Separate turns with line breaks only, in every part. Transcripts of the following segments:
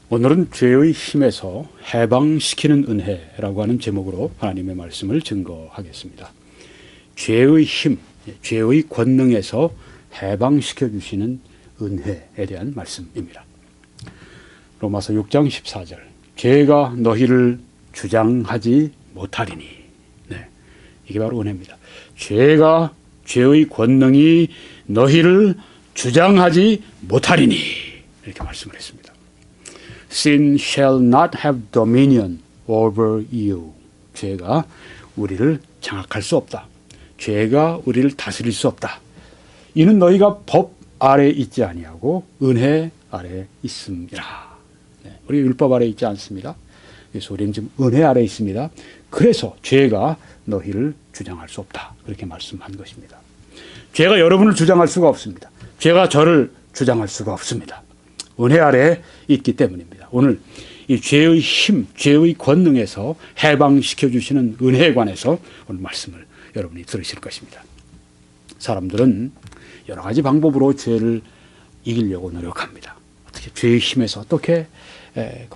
오늘은 죄의 힘에서 해방시키는 은혜라고 하는 제목으로 하나님의 말씀을 증거하겠습니다. 죄의 힘, 죄의 권능에서 해방시켜 주시는 은혜에 대한 말씀입니다. 로마서 6장 14절, 죄가 너희를 주장하지 못하리니. 네, 이게 바로 은혜입니다. 죄의 권능이 너희를 주장하지 못하리니, 이렇게 말씀을 했습니다. Sin shall not have dominion over you. 죄가 우리를 장악할 수 없다. 죄가 우리를 다스릴 수 없다. 이는 너희가 법 아래 있지 아니하고 은혜 아래 있음이라. 네, 우리 율법 아래 있지 않습니다. 그래서 우리는 지금 은혜 아래 있습니다. 그래서 죄가 너희를 주장할 수 없다. 그렇게 말씀한 것입니다. 죄가 여러분을 주장할 수가 없습니다. 죄가 저를 주장할 수가 없습니다. 은혜 아래 있기 때문입니다. 오늘 이 죄의 힘, 죄의 권능에서 해방시켜 주시는 은혜에 관해서 오늘 말씀을 여러분이 들으실 것입니다. 사람들은 여러 가지 방법으로 죄를 이기려고 노력합니다. 어떻게 죄의 힘에서 어떻게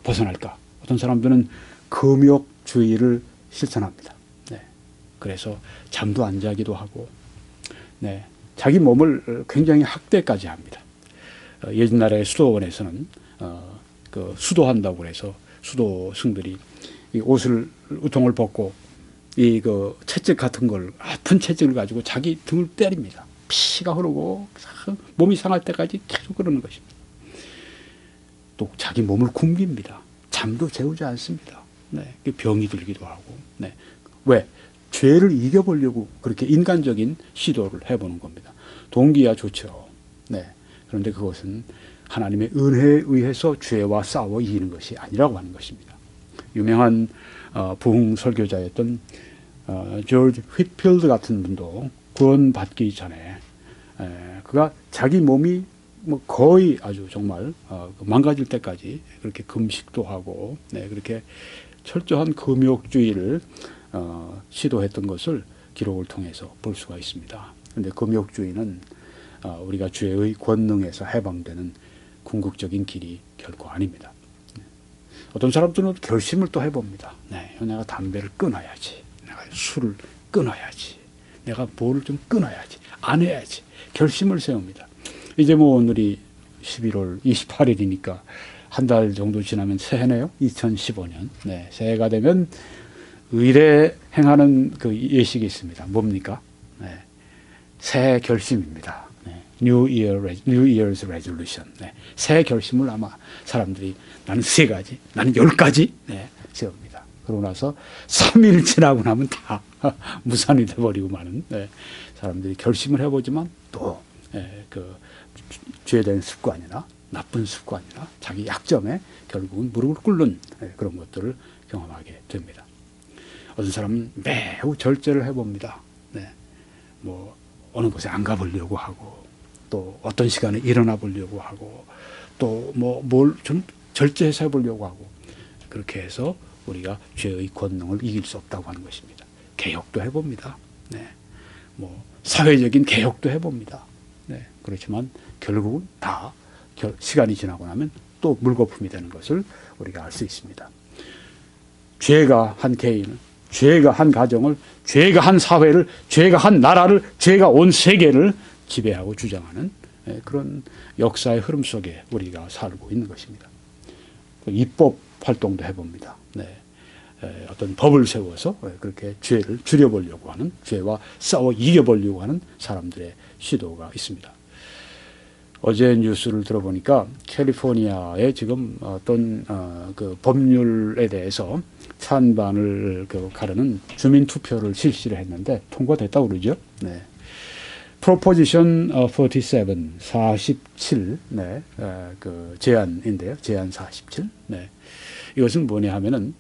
벗어날까? 어떤 사람들은 금욕주의를 실천합니다. 네. 그래서 잠도 안 자기도 하고, 네. 자기 몸을 굉장히 학대까지 합니다. 옛날에 수도원에서는 그 수도한다고 해서 수도승들이 이 옷을 우통을 벗고 이 그 채찍 같은 걸, 아픈 채찍을 가지고 자기 등을 때립니다. 피가 흐르고 몸이 상할 때까지 계속 그러는 것입니다. 또 자기 몸을 굶깁니다. 잠도 재우지 않습니다. 네, 병이 들기도 하고. 네. 왜? 죄를 이겨보려고 그렇게 인간적인 시도를 해보는 겁니다. 동기야 좋죠. 네. 그런데 그것은 하나님의 은혜에 의해서 죄와 싸워 이기는 것이 아니라고 하는 것입니다. 유명한 부흥 설교자였던 조지 휘필드 같은 분도 구원받기 전에 그가 자기 몸이 뭐 거의 아주 정말 망가질 때까지 그렇게 금식도 하고, 네, 그렇게 철저한 금욕주의를 시도했던 것을 기록을 통해서 볼 수가 있습니다. 그런데 금욕주의는 우리가 죄의 권능에서 해방되는 궁극적인 길이 결코 아닙니다. 어떤 사람들은 결심을 또 해봅니다. 네, 내가 담배를 끊어야지. 내가 술을 끊어야지. 내가 뭐를 좀 끊어야지. 안 해야지. 결심을 세웁니다. 이제 뭐 오늘이 11월 28일이니까 한 달 정도 지나면 새해네요. 2015년. 네, 새해가 되면 의례 행하는 그 예식이 있습니다. 뭡니까? 네, 새해 결심입니다. New Year's Resolution. 네. 새 결심을 아마 사람들이 나는 3가지, 나는 10가지 네, 세웁니다. 그러고 나서 3일 지나고 나면 다 무산이 돼버리고 마는, 네, 사람들이 결심을 해보지만 또 그 죄된 습관이나 나쁜 습관이나 자기 약점에 결국은 무릎을 꿇는 그런 것들을 경험하게 됩니다. 어떤 사람은 매우 절제를 해봅니다. 네. 뭐 어느 곳에 안 가보려고 하고, 또 어떤 시간에 일어나 보려고 하고, 또 뭐 뭘 좀 절제해서 해보려고 하고, 그렇게 해서 우리가 죄의 권능을 이길 수 없다고 하는 것입니다. 개혁도 해봅니다. 네. 뭐 사회적인 개혁도 해봅니다. 네. 그렇지만 결국은 다 시간이 지나고 나면 또 물거품이 되는 것을 우리가 알 수 있습니다. 죄가 한 개인을, 죄가 한 가정을, 죄가 한 사회를, 죄가 한 나라를, 죄가 온 세계를 지배하고 주장하는 그런 역사의 흐름 속에 우리가 살고 있는 것입니다. 입법 활동도 해봅니다. 네. 어떤 법을 세워서 그렇게 죄를 줄여보려고 하는, 죄와 싸워 이겨보려고 하는 사람들의 시도가 있습니다. 어제 뉴스를 들어보니까 캘리포니아에 지금 어떤 그 법률에 대해서 찬반을 가르는 주민 투표를 실시를 했는데 통과됐다고 그러죠. 네. Proposition 47, 네, 그 제안인데요. 제안 47. 네. 이것은 뭐냐 하면은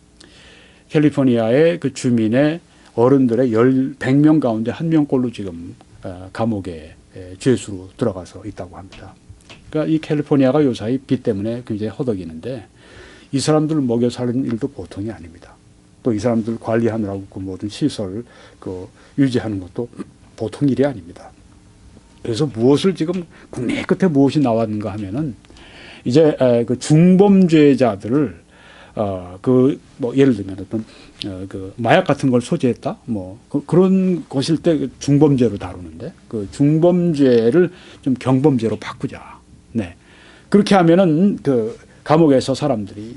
캘리포니아의 그 주민의 어른들의 100명 가운데 1명꼴로 지금 감옥에 죄수로 들어가서 있다고 합니다. 그러니까 이 캘리포니아가 요사이 빚 때문에 굉장히 허덕이는데 이 사람들을 먹여 사는 일도 보통이 아닙니다. 또 이 사람들 관리하느라고 그 모든 시설 유지하는 것도 보통 일이 아닙니다. 그래서 무엇을 지금 국내 끝에 무엇이 나왔는가 하면은 이제 그 중범죄자들을 뭐 예를 들면 어떤 그 마약 같은 걸 소지했다 뭐 그런 것일 때 중범죄로 다루는데 그 중범죄를 좀 경범죄로 바꾸자. 네. 그렇게 하면은 그 감옥에서 사람들이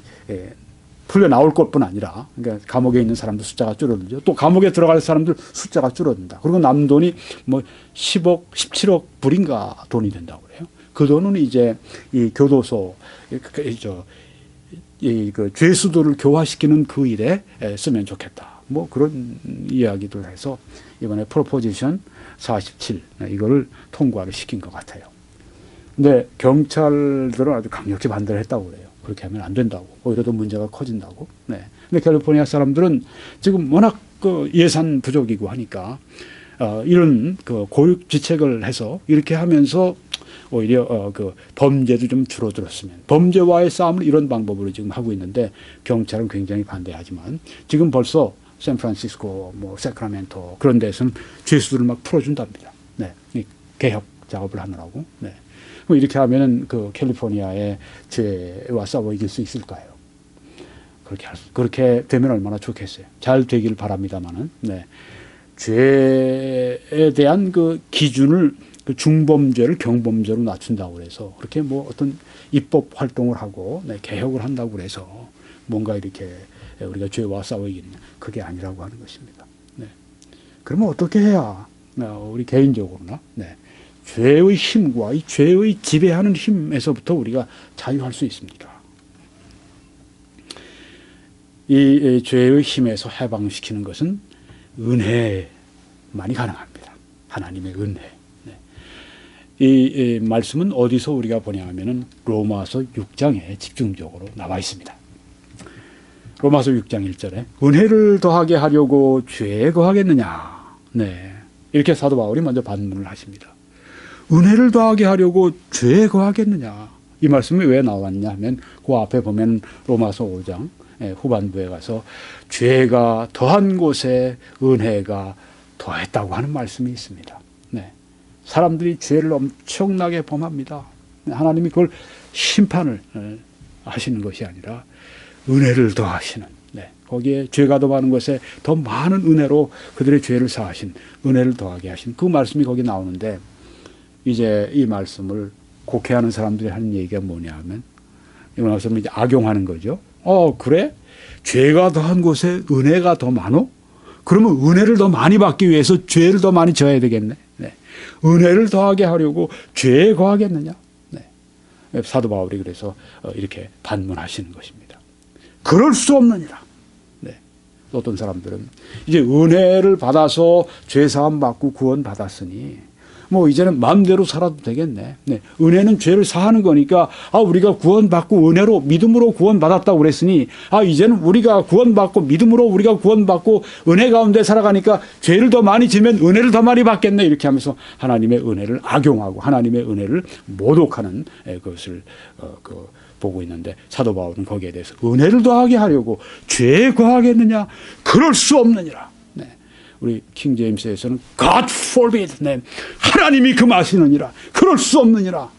풀려 나올 것뿐 아니라 그러니까 감옥에 있는 사람들 숫자가 줄어들죠. 또 감옥에 들어갈 사람들 숫자가 줄어든다. 그리고 남은 돈이 뭐 10억, 17억 불인가 돈이 된다고 그래요. 그 돈은 이제 이 교도소 그 죄수들을 교화시키는 그 일에 쓰면 좋겠다. 뭐 그런 이야기들 해서 이번에 프로포지션 47 이거를 통과를 시킨 것 같아요. 근데 경찰들은 아주 강력히 반대를 했다고 그래요. 그렇게 하면 안 된다고. 오히려 더 문제가 커진다고. 네. 근데 캘리포니아 사람들은 지금 워낙 그 예산 부족이고 하니까 이런 그 고육지책을 해서 이렇게 하면서 오히려 그 범죄도 좀 줄어들었으면 범죄와의 싸움을 이런 방법으로 지금 하고 있는데 경찰은 굉장히 반대하지만 지금 벌써 샌프란시스코, 뭐 세크라멘토 그런 데서는 죄수들을 막 풀어준답니다. 네, 개혁 작업을 하느라고. 네, 뭐 이렇게 하면은 그 캘리포니아의 죄와 싸워 이길 수 있을까요? 그렇게 되면 얼마나 좋겠어요. 잘 되길 바랍니다만은. 네, 죄에 대한 그 기준을 그 중범죄를 경범죄로 낮춘다고 그래서 그렇게 뭐 어떤 입법 활동을 하고 네, 개혁을 한다고 그래서 뭔가 이렇게 우리가 죄와 싸워 이기느냐 그게 아니라고 하는 것입니다. 네. 그러면 어떻게 해야 우리 개인적으로나 네, 죄의 힘과 이 죄의 지배하는 힘에서부터 우리가 자유할 수 있습니까? 이 죄의 힘에서 해방시키는 것은 은혜만이 가능합니다. 하나님의 은혜. 이 말씀은 어디서 우리가 보냐 하면은 로마서 6장에 집중적으로 나와 있습니다. 로마서 6장 1절에 은혜를 더하게 하려고 죄에 거하겠느냐. 네. 이렇게 사도 바울이 먼저 반문을 하십니다. 은혜를 더하게 하려고 죄에 거하겠느냐. 이 말씀이 왜 나왔냐 하면 그 앞에 보면 로마서 5장 후반부에 가서 죄가 더한 곳에 은혜가 더했다고 하는 말씀이 있습니다. 네. 사람들이 죄를 엄청나게 범합니다. 하나님이 그걸 심판을 하시는 것이 아니라 은혜를 더하시는 네. 거기에 죄가 더 많은 것에 더 많은 은혜로 그들의 죄를 사하신 은혜를 더하게 하신 그 말씀이 거기 나오는데 이제 이 말씀을 곡해하는 사람들이 하는 얘기가 뭐냐 하면 이 말씀을 이제 악용하는 거죠. 그래? 죄가 더한 곳에 은혜가 더 많어? 그러면 은혜를 더 많이 받기 위해서 죄를 더 많이 져야 되겠네. 네. 은혜를 더하게 하려고 죄에 거하겠느냐? 네. 사도 바울이 그래서 이렇게 반문하시는 것입니다. 그럴 수 없느니라. 네. 어떤 사람들은 이제 은혜를 받아서 죄 사함 받고 구원 받았으니 뭐 이제는 마음대로 살아도 되겠네. 네. 은혜는 죄를 사하는 거니까 우리가 구원받고 은혜로 믿음으로 구원받았다고 그랬으니 이제는 우리가 구원받고 믿음으로 우리가 구원받고 은혜 가운데 살아가니까 죄를 더 많이 지면 은혜를 더 많이 받겠네. 이렇게 하면서 하나님의 은혜를 악용하고 하나님의 은혜를 모독하는 그것을 보고 있는데 사도 바울은 거기에 대해서 은혜를 더하게 하려고 죄에 거하겠느냐? 그럴 수 없느니라. 우리 킹 제임스에서는 God forbid, 네. 하나님이 금하시느니라. 그럴 수 없느니라.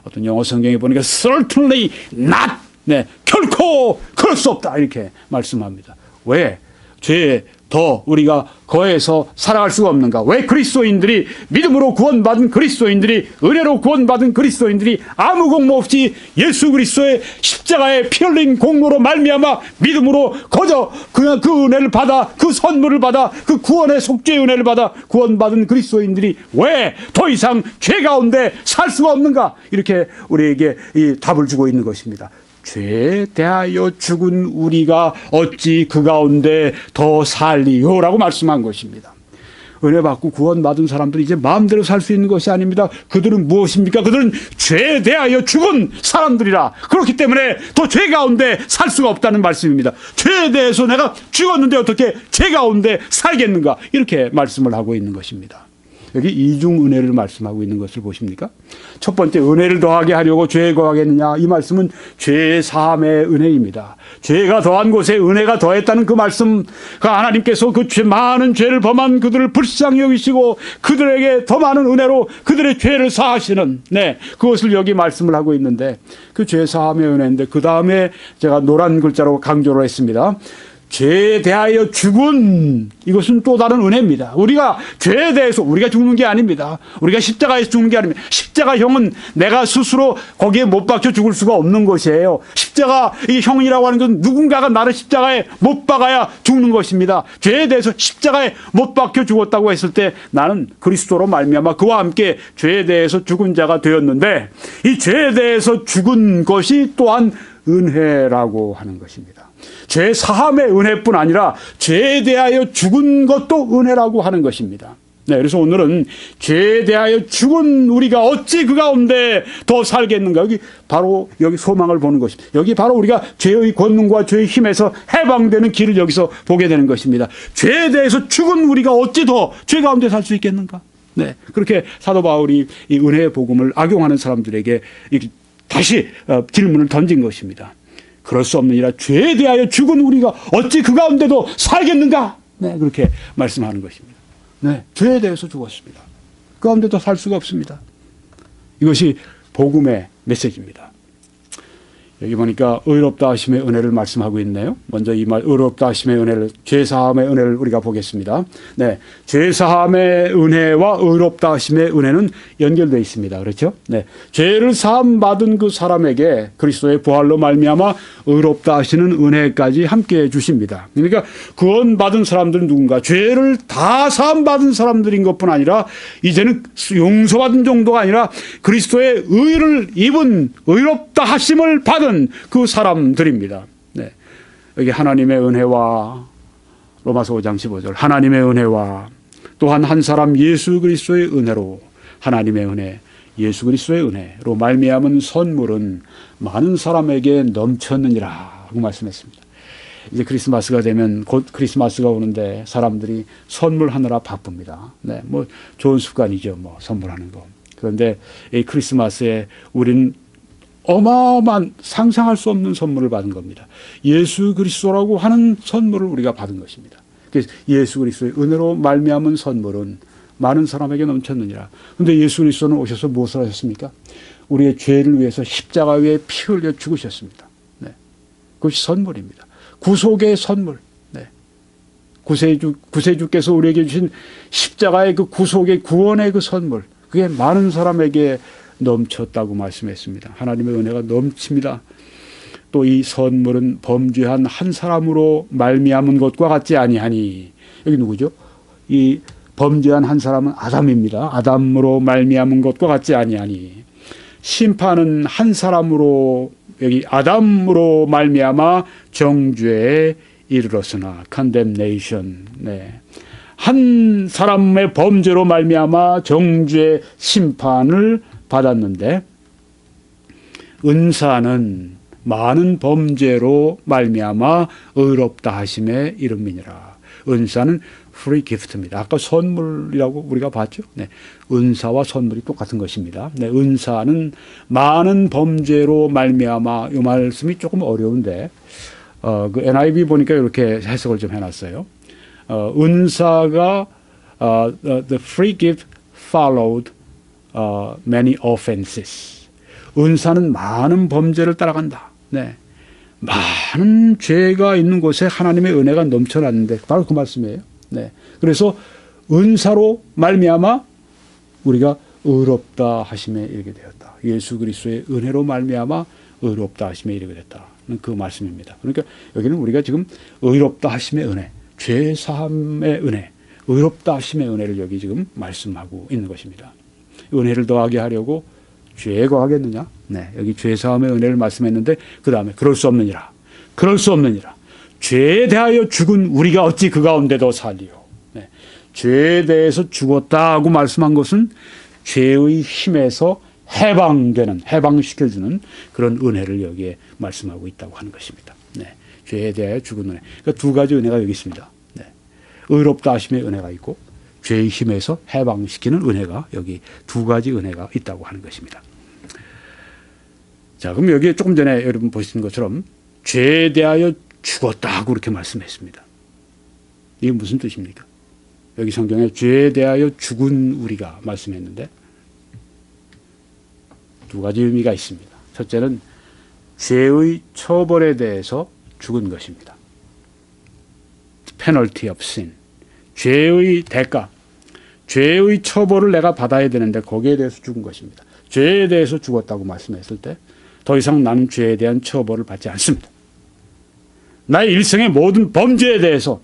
어떤 영어 성경에 보니까 certainly not, 네. 결코 그럴 수 없다 이렇게 말씀합니다. 왜? 죄에 더 우리가 거해서 살아갈 수가 없는가? 왜 그리스도인들이 믿음으로 구원받은 그리스도인들이 은혜로 구원받은 그리스도인들이 아무 공로 없이 예수 그리스도의 십자가에 피 흘린 공로로 말미암아 믿음으로 거저 그냥 그 은혜를 받아 그 선물을 받아 그 구원의 속죄의 은혜를 받아 구원받은 그리스도인들이 왜 더 이상 죄 가운데 살 수가 없는가? 이렇게 우리에게 이 답을 주고 있는 것입니다. 죄에 대하여 죽은 우리가 어찌 그 가운데 더 살리요라고 말씀한 것입니다. 은혜 받고 구원받은 사람들이 이제 마음대로 살 수 있는 것이 아닙니다. 그들은 무엇입니까? 그들은 죄에 대하여 죽은 사람들이라. 그렇기 때문에 더 죄 가운데 살 수가 없다는 말씀입니다. 죄에 대해서 내가 죽었는데 어떻게 죄 가운데 살겠는가? 이렇게 말씀을 하고 있는 것입니다. 여기 이중 은혜를 말씀하고 있는 것을 보십니까? 첫 번째, 은혜를 더하게 하려고 죄에 거하겠느냐. 이 말씀은 죄 사함의 은혜입니다. 죄가 더한 곳에 은혜가 더했다는 그 말씀, 그 하나님께서 그 많은 죄를 범한 그들을 불쌍히 여기시고 그들에게 더 많은 은혜로 그들의 죄를 사하시는, 그것을 여기 말씀을 하고 있는데, 그 죄 사함의 은혜인데, 그 다음에 제가 노란 글자로 강조를 했습니다. 죄에 대하여 죽은, 이것은 또 다른 은혜입니다. 우리가 죄에 대해서 우리가 죽는 게 아닙니다. 우리가 십자가에서 죽는 게 아닙니다. 십자가형은 내가 스스로 거기에 못 박혀 죽을 수가 없는 것이에요. 십자가 이 형이라고 하는 것은 누군가가 나를 십자가에 못 박아야 죽는 것입니다. 죄에 대해서 십자가에 못 박혀 죽었다고 했을 때 나는 그리스도로 말미암아 그와 함께 죄에 대해서 죽은 자가 되었는데, 이 죄에 대해서 죽은 것이 또한 은혜라고 하는 것입니다. 죄 사함의 은혜뿐 아니라 죄에 대하여 죽은 것도 은혜라고 하는 것입니다. 그래서 오늘은 죄에 대하여 죽은 우리가 어찌 그 가운데 더 살겠는가. 여기 바로 여기 소망을 보는 것입니다. 여기 바로 우리가 죄의 권능과 죄의 힘에서 해방되는 길을 여기서 보게 되는 것입니다. 죄에 대해서 죽은 우리가 어찌 더 죄 가운데 살 수 있겠는가. 그렇게 사도 바울이 이 은혜의 복음을 악용하는 사람들에게 다시 질문을 던진 것입니다. 그럴 수 없느니라. 죄에 대하여 죽은 우리가 어찌 그 가운데도 살겠는가. 그렇게 말씀하는 것입니다. 죄에 대해서 죽었습니다. 그 가운데도 살 수가 없습니다. 이것이 복음의 메시지입니다. 여기 보니까 의롭다 하심의 은혜를 말씀하고 있네요. 먼저 이 말 의롭다 하심의 은혜를, 죄사함의 은혜를 우리가 보겠습니다. 죄사함의 은혜와 의롭다 하심의 은혜는 연결되어 있습니다. 그렇죠? 죄를 사함 받은 그 사람에게 그리스도의 부활로 말미암아 의롭다 하시는 은혜까지 함께 주십니다. 그러니까 구원 받은 사람들은 누군가? 죄를 다 사함 받은 사람들인 것뿐 아니라 이제는 용서받은 정도가 아니라 그리스도의 의를 입은 의롭다 하심을 받은 그 사람들입니다. 여기 하나님의 은혜와 로마서 5장 15절 하나님의 은혜와 또한 한 사람 예수 그리스도의 은혜로 하나님의 은혜 예수 그리스도의 은혜로 말미암은 선물은 많은 사람에게 넘쳤느니라 하고 말씀했습니다. 이제 크리스마스가 되면 곧 크리스마스가 오는데 사람들이 선물하느라 바쁩니다. 뭐 좋은 습관이죠. 뭐 선물하는 거. 그런데 이 크리스마스에 우리는 어마어마한 상상할 수 없는 선물을 받은 겁니다. 예수 그리스도라고 하는 선물을 우리가 받은 것입니다. 그래서 예수 그리스도의 은혜로 말미암은 선물은 많은 사람에게 넘쳤느니라. 그런데 예수 그리스도는 오셔서 무엇을 하셨습니까? 우리의 죄를 위해서 십자가 위에 피 흘려 죽으셨습니다. 그것이 선물입니다. 구속의 선물. 구세주께서 우리에게 주신 십자가의 그 구속의 구원의 그 선물. 그게 많은 사람에게 넘쳤다고 말씀했습니다. 하나님의 은혜가 넘칩니다. 또 이 선물은 범죄한 한 사람으로 말미암은 것과 같지 아니하니. 여기 누구죠? 이 범죄한 한 사람은 아담입니다. 아담으로 말미암은 것과 같지 아니하니. 심판은 한 사람으로, 여기 아담으로 말미암아 정죄에 이르렀으나 condemnation. 한 사람의 범죄로 말미암아 정죄 심판을 받았는데 은사는 많은 범죄로 말미암아 의롭다 하심에 이름이니라. 은사는 free gift입니다. 아까 선물이라고 우리가 봤죠. 은사와 선물이 똑같은 것입니다. 은사는 많은 범죄로 말미암아, 이 말씀이 조금 어려운데 그 NIV 보니까 이렇게 해석을 좀 해놨어요. 은사가 the free gift followed many offenses. 은사는 많은 범죄를 따라간다. 많은 죄가 있는 곳에 하나님의 은혜가 넘쳐났는데 바로 그 말씀이에요. 그래서 은사로 말미암아 우리가 의롭다 하심에 이르게 되었다. 예수 그리스도의 은혜로 말미암아 의롭다 하심에 이르게 됐다. 그 말씀입니다. 그러니까 여기는 우리가 지금 의롭다 하심의 은혜, 죄 사함의 은혜, 의롭다 하심의 은혜를 여기 지금 말씀하고 있는 것입니다. 은혜를 더하게 하려고 죄에 거하겠느냐? 여기 죄 사함의 은혜를 말씀했는데 그 다음에 그럴 수 없느니라. 그럴 수 없느니라. 죄에 대하여 죽은 우리가 어찌 그 가운데도 살리요. 죄에 대해서 죽었다고 말씀한 것은 죄의 힘에서 해방되는, 해방시켜주는 그런 은혜를 여기에 말씀하고 있다고 하는 것입니다. 죄에 대하여 죽은 은혜. 그러니까 두 가지 은혜가 여기 있습니다. 의롭다 하심의 은혜가 있고 죄의 힘에서 해방시키는 은혜가 여기 두 가지 은혜가 있다고 하는 것입니다. 자, 그럼 여기에 조금 전에 여러분 보신 것처럼 죄에 대하여 죽었다고 그렇게 말씀했습니다. 이게 무슨 뜻입니까? 여기 성경에 죄에 대하여 죽은 우리가 말씀했는데 두 가지 의미가 있습니다. 첫째는 죄의 처벌에 대해서 죽은 것입니다. penalty of sin. 죄의 대가, 죄의 처벌을 내가 받아야 되는데 거기에 대해서 죽은 것입니다. 죄에 대해서 죽었다고 말씀했을 때 더 이상 나는 죄에 대한 처벌을 받지 않습니다. 나의 일생의 모든 범죄에 대해서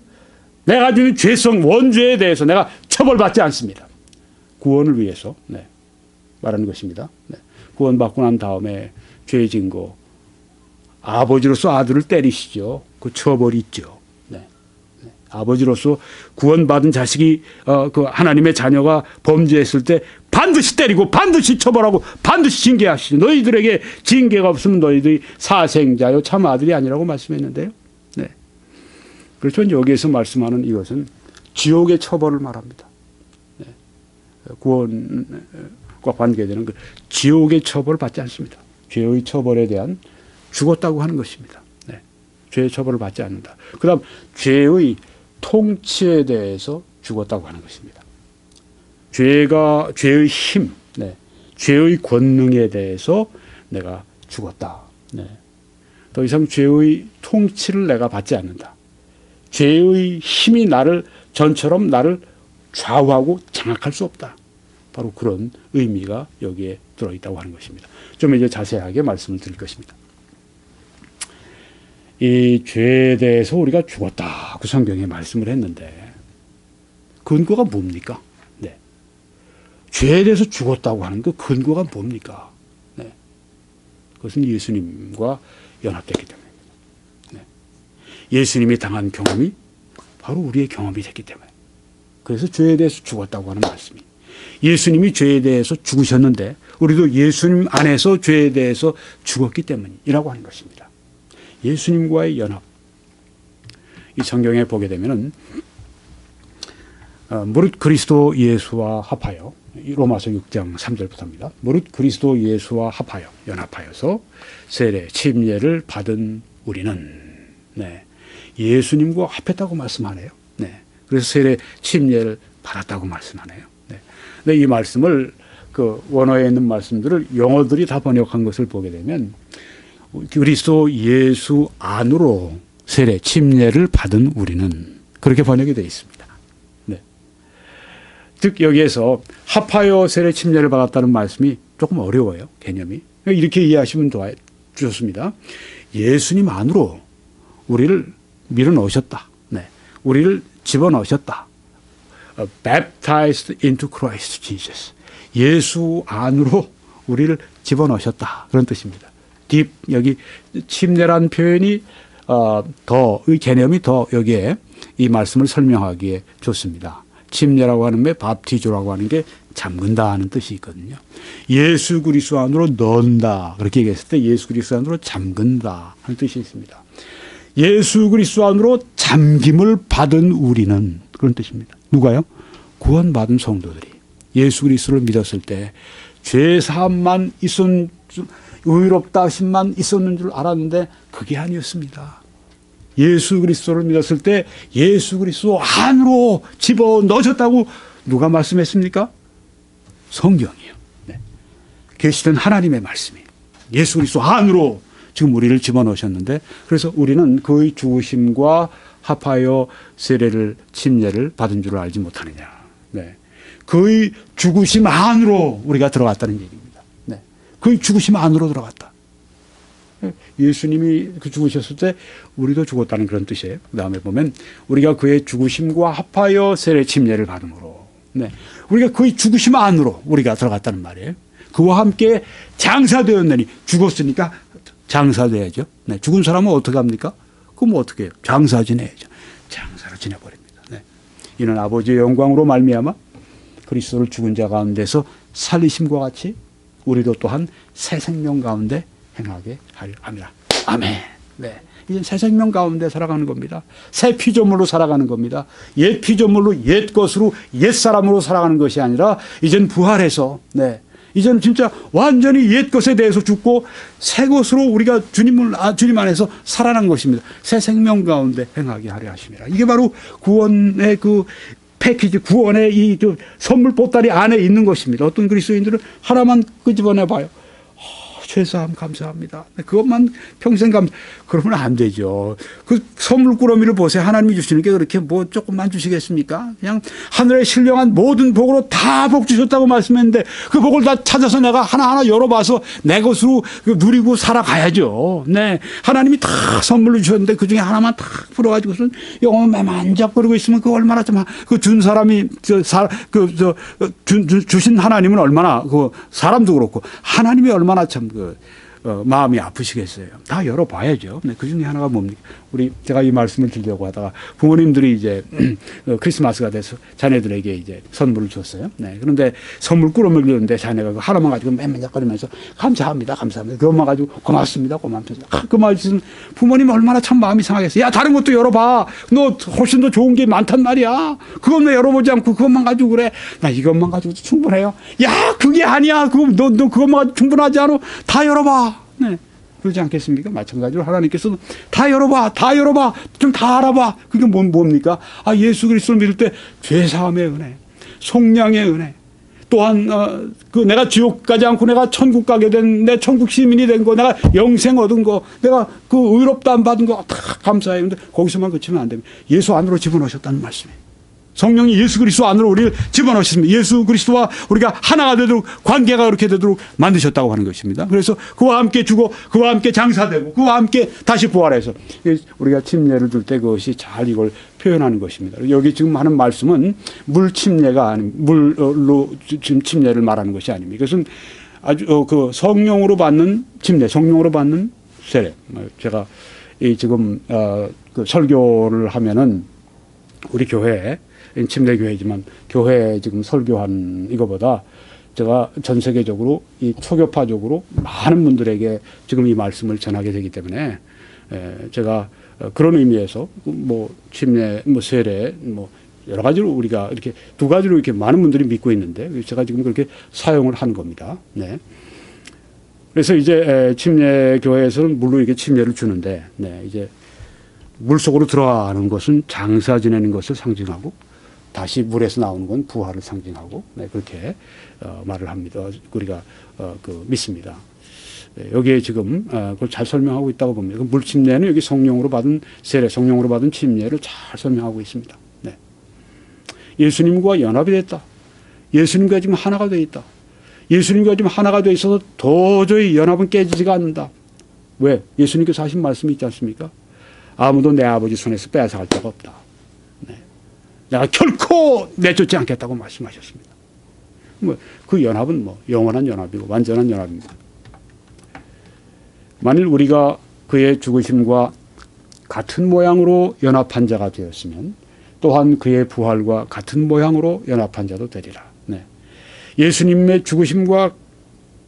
내가 가지고 있는 죄성, 원죄에 대해서 내가 처벌받지 않습니다. 구원을 위해서 말하는 것입니다. 구원받고 난 다음에 죄 지은 거 아버지로서 아들을 때리시죠. 그 처벌이 있죠. 아버지로서 구원받은 자식이 그 하나님의 자녀가 범죄했을 때 반드시 때리고 반드시 처벌하고 반드시 징계하시죠. 너희들에게 징계가 없으면 너희들이 사생자요 참 아들이 아니라고 말씀했는데요. 그렇죠. 여기에서 말씀하는 이것은 지옥의 처벌을 말합니다. 구원과 관계되는 그 지옥의 처벌을 받지 않습니다. 죄의 처벌에 대한 죽었다고 하는 것입니다. 죄의 처벌을 받지 않는다. 그 다음 죄의 통치에 대해서 죽었다고 하는 것입니다. 죄의 힘, 죄의 권능에 대해서 내가 죽었다. 더 이상 죄의 통치를 내가 받지 않는다. 죄의 힘이 전처럼 나를 좌우하고 장악할 수 없다. 바로 그런 의미가 여기에 들어있다고 하는 것입니다. 좀 이제 자세하게 말씀을 드릴 것입니다. 이 죄에 대해서 우리가 죽었다고 성경에 말씀을 했는데 근거가 뭡니까? 죄에 대해서 죽었다고 하는 그 근거가 뭡니까? 그것은 예수님과 연합됐기 때문입니다. 예수님이 당한 경험이 바로 우리의 경험이 됐기 때문에 그래서 죄에 대해서 죽었다고 하는 말씀이 예수님이 죄에 대해서 죽으셨는데 우리도 예수님 안에서 죄에 대해서 죽었기 때문이라고 하는 것입니다. 예수님과의 연합. 이 성경에 보게 되면은 무릇 그리스도 예수와 합하여 로마서 6장 3절부터입니다. 무릇 그리스도 예수와 합하여 연합하여서 세례 침례를 받은 우리는 예수님과 합했다고 말씀하네요. 그래서 세례 침례를 받았다고 말씀하네요. 근데 이 말씀을 그 원어에 있는 말씀들을 영어들이 다 번역한 것을 보게 되면 그리스도 예수 안으로 세례 침례를 받은 우리는 그렇게 번역이 되어 있습니다. 즉 여기에서 합하여 세례 침례를 받았다는 말씀이 조금 어려워요. 개념이. 이렇게 이해하시면 좋습니다. 예수님 안으로 우리를 밀어넣으셨다. 우리를 집어넣으셨다. Baptized into Christ Jesus. 예수 안으로 우리를 집어넣으셨다. 그런 뜻입니다. 딥 여기 침례란 표현이 이 개념이 더 여기에 이 말씀을 설명하기에 좋습니다. 침례라고 하는 게 밥티조라고 하는 게 잠근다 하는 뜻이 있거든요. 예수 그리스도 안으로 넣는다. 그렇게 얘기했을 때 예수 그리스도 안으로 잠근다 하는 뜻이 있습니다. 예수 그리스도 안으로 잠김을 받은 우리는 그런 뜻입니다. 누가요? 구원받은 성도들이 예수 그리스도를 믿었을 때 죄사함만 있었는 줄, 의롭다 하심만 있었는 줄 알았는데 그게 아니었습니다. 예수 그리스도를 믿었을 때 예수 그리스도 안으로 집어넣으셨다고 누가 말씀했습니까? 성경이요. 계시된 하나님의 말씀이 예수 그리스도 안으로 지금 우리를 집어넣으셨는데 그래서 우리는 그의 죽으심과 합하여 세례를 침례를 받은 줄 알지 못하느냐. 그의 죽으심 안으로 우리가 들어갔다는 얘기입니다. 그의 죽으심 안으로 들어갔다. 예수님이 죽으셨을 때 우리도 죽었다는 그런 뜻이에요. 그 다음에 보면 우리가 그의 죽으심과 합하여 세례 침례를 받음으로 우리가 그의 죽으심 안으로 우리가 들어갔다는 말이에요. 그와 함께 장사되었느니 죽었으니까 장사돼야죠. 죽은 사람은 어떻게 합니까? 그럼 어떻게 해요? 장사 지내야죠. 장사를 지내버립니다. 이는 아버지의 영광으로 말미암아 그리스도를 죽은 자 가운데서 살리심과 같이 우리도 또한 새 생명 가운데 행하게 하려 함이라. 아멘. 네. 이제 새 생명 가운데 살아가는 겁니다. 새 피조물로 살아가는 겁니다. 옛 피조물로 옛 것으로 옛 사람으로 살아가는 것이 아니라 이젠 부활해서 네. 이제는 진짜 완전히 옛 것에 대해서 죽고 새 것으로 우리가 주님 안에서 살아난 것입니다. 새 생명 가운데 행하게 하려 하십니다. 이게 바로 구원의 그 패키지, 구원의 이 선물 보따리 안에 있는 것입니다. 어떤 그리스도인들은 하나만 끄집어내 봐요. 죄사함 감사합니다. 그것만 평생 그러면 안 되죠. 그 선물 꾸러미를 보세요. 하나님이 주시는 게 그렇게 뭐 조금만 주시겠습니까? 그냥 하늘의 신령한 모든 복으로 다 복 주셨다고 말씀했는데 그 복을 다 찾아서 내가 하나하나 열어봐서 내 것으로 누리고 살아가야죠. 네. 하나님이 다 선물로 주셨는데 그 중에 하나만 딱 풀어가지고선 영혼에 만족거리고 있으면 그 얼마나 좀 그 준 사람이 주신 하나님은 얼마나 그 사람도 그렇고 하나님이 얼마나 참 마음이 아프시겠어요. 다 열어봐야죠. 네, 그 중에 하나가 뭡니까? 제가 이 말씀을 드리려고 하다가 부모님들이 이제 크리스마스가 돼서 자녀들에게 이제 선물을 줬어요. 네, 그런데 선물 꾸러미를 줬는데 자녀가 하나만 가지고 맨맨적거리면서 감사합니다, 감사합니다. 그것만 가지고 고맙습니다, 고맙습니다. 그 말씀 부모님 얼마나 참 마음이 상하겠어요. 야, 다른 것도 열어봐. 너 훨씬 더 좋은 게 많단 말이야. 그건 왜 열어보지 않고 그것만 가지고 그래? 나 이것만 가지고 충분해요. 야, 그게 아니야. 너 그것만 가지고 충분하지 않아. 다 열어봐. 네. 그러지 않겠습니까? 마찬가지로 하나님께서도 다 열어봐, 다 열어봐, 좀 다 알아봐. 그게 뭡니까? 예수 그리스도를 믿을 때 죄사함의 은혜, 속량의 은혜, 또한 내가 지옥 가지 않고 내가 천국 가게 된, 내 천국 시민이 된 거, 내가 영생 얻은 거, 내가 그 의롭다함 받은 거 다 감사해요. 근데 거기서만 그치면 안 됩니다. 예수 안으로 집어넣으셨다는 말씀이에요. 성령이 예수 그리스도 안으로 우리를 집어넣으셨습니다. 예수 그리스도와 우리가 하나가 되도록, 관계가 그렇게 되도록 만드셨다고 하는 것입니다. 그래서 그와 함께 죽어 그와 함께 장사되고 그와 함께 다시 부활해서 우리가 침례를 줄 때 그것이 잘 이걸 표현하는 것입니다. 여기 지금 하는 말씀은 물 침례가 물로 지금 침례를 말하는 것이 아닙니다. 이것은 아주 그 성령으로 받는 침례, 성령으로 받는 세례. 제가 지금 그 설교를 하면은 우리 교회에 침례교회지만 교회에 지금 설교한 이거보다 제가 전 세계적으로 이 초교파적으로 많은 분들에게 지금 이 말씀을 전하게 되기 때문에 제가 그런 의미에서 뭐 침례, 뭐 세례, 뭐 여러 가지로 우리가 이렇게 두 가지로 이렇게 많은 분들이 믿고 있는데 제가 지금 그렇게 사용을 한 겁니다. 네. 그래서 이제 침례교회에서는 물로 이렇게 침례를 주는데, 네, 이제 물 속으로 들어가는 것은 장사 지내는 것을 상징하고 다시 물에서 나오는 건 부활을 상징하고 네, 그렇게 말을 합니다. 우리가 믿습니다. 네, 여기에 지금 그걸 잘 설명하고 있다고 봅니다. 물 침례는 여기 성령으로 받은 세례, 성령으로 받은 침례를 잘 설명하고 있습니다. 네. 예수님과 연합이 됐다. 예수님과 지금 하나가 되어 있다. 예수님과 지금 하나가 되어 있어서 도저히 연합은 깨지지가 않는다. 왜? 예수님께서 하신 말씀이 있지 않습니까? 아무도 내 아버지 손에서 빼앗아갈 자가 없다. 네. 내가 결코 내쫓지 않겠다고 말씀하셨습니다. 그 연합은 영원한 연합이고 완전한 연합입니다. 만일 우리가 그의 죽으심과 같은 모양으로 연합한 자가 되었으면 또한 그의 부활과 같은 모양으로 연합한 자도 되리라. 네. 예수님의 죽으심과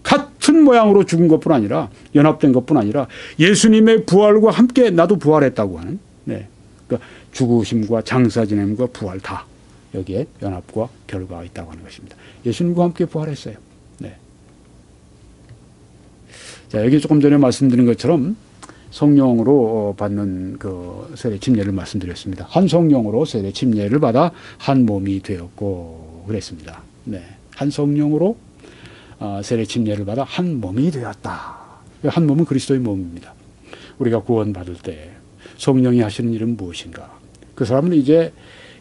같은 모양으로 죽은 것뿐 아니라 연합된 것뿐 아니라 예수님의 부활과 함께 나도 부활했다고 하는 네. 그러니까 죽으심과 장사 지냄과 부활 다 여기에 연합과 결과가 있다고 하는 것입니다. 예수님과 함께 부활했어요. 네. 자, 여기 조금 전에 말씀드린 것처럼 성령으로 받는 그 세례 침례를 말씀드렸습니다. 한 성령으로 세례 침례를 받아 한 몸이 되었고 그랬습니다. 네. 한 성령으로 세례 침례를 받아 한 몸이 되었다. 한 몸은 그리스도의 몸입니다. 우리가 구원받을 때 성령이 하시는 일은 무엇인가? 그 사람은 이제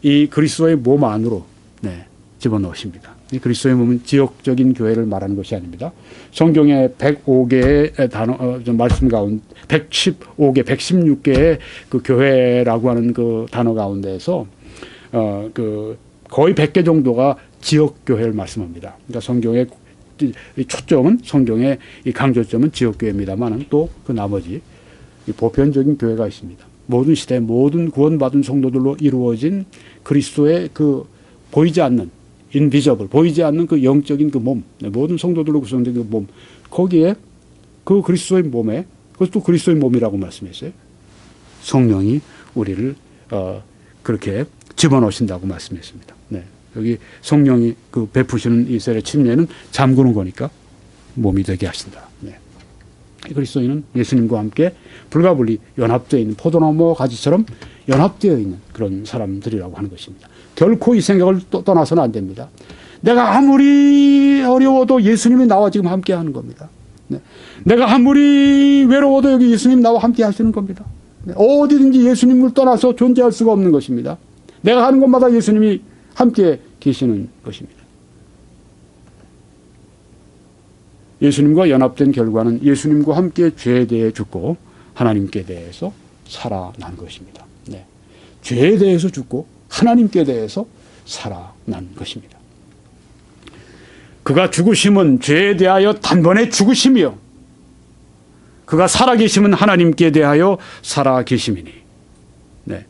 이 그리스도의 몸 안으로 네, 집어넣으십니다. 이 그리스도의 몸은 지역적인 교회를 말하는 것이 아닙니다. 성경의 105개의 단어, 말씀 가운데 115개, 116개의 그 교회라고 하는 그 단어 가운데에서 그 거의 100개 정도가 지역 교회를 말씀합니다. 그러니까 성경의 초점은 성경의 이 강조점은 지역 교회입니다만 또 그 나머지 보편적인 교회가 있습니다. 모든 시대 모든 구원받은 성도들로 이루어진 그리스도의 그 보이지 않는 인비저블 보이지 않는 그 영적인 그 몸 모든 성도들로 구성된 그 몸 거기에 그 그리스도의 몸에 그것도 그리스도의 몸이라고 말씀했어요. 성령이 우리를 그렇게 집어넣으신다고 말씀했습니다. 네. 여기 성령이 그 베푸시는 이스라엘의 침례는 잠그는 거니까 몸이 되게 하신다. 네. 그리스도인은 예수님과 함께 불가분리 연합되어 있는 포도나무 가지처럼 연합되어 있는 그런 사람들이라고 하는 것입니다. 결코 이 생각을 떠나서는 안 됩니다. 내가 아무리 어려워도 예수님이 나와 지금 함께 하는 겁니다. 네. 내가 아무리 외로워도 여기 예수님 나와 함께 하시는 겁니다. 네. 어디든지 예수님을 떠나서 존재할 수가 없는 것입니다. 내가 하는 것마다 예수님이 함께 계시는 것입니다. 예수님과 연합된 결과는 예수님과 함께 죄에 대해 죽고 하나님께 대해서 살아난 것입니다. 네. 죄에 대해서 죽고 하나님께 대해서 살아난 것입니다. 그가 죽으심은 죄에 대하여 단번에 죽으심이요 그가 살아계심은 하나님께 대하여 살아계심이니. 네.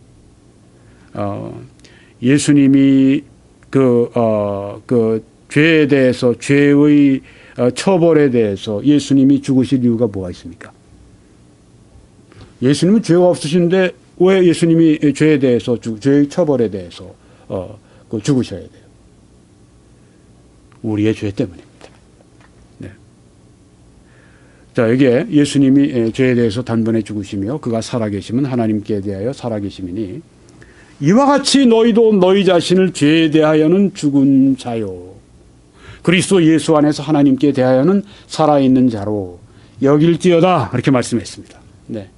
예수님이 그 죄에 대해서 죄의 처벌에 대해서 예수님이 죽으실 이유가 뭐가 있습니까? 예수님은 죄가 없으신데 왜 예수님이 죄에 대해서 죄의 처벌에 대해서 죽으셔야 돼요? 우리의 죄 때문입니다. 네. 자, 여기에 예수님이 죄에 대해서 단번에 죽으시며 그가 살아계심은 하나님께 대하여 살아계심이니 이와 같이 너희도 너희 자신을 죄에 대하여는 죽은 자요 그리스도 예수 안에서 하나님께 대하여는 살아있는 자로 여길지어다 이렇게 말씀했습니다. 네.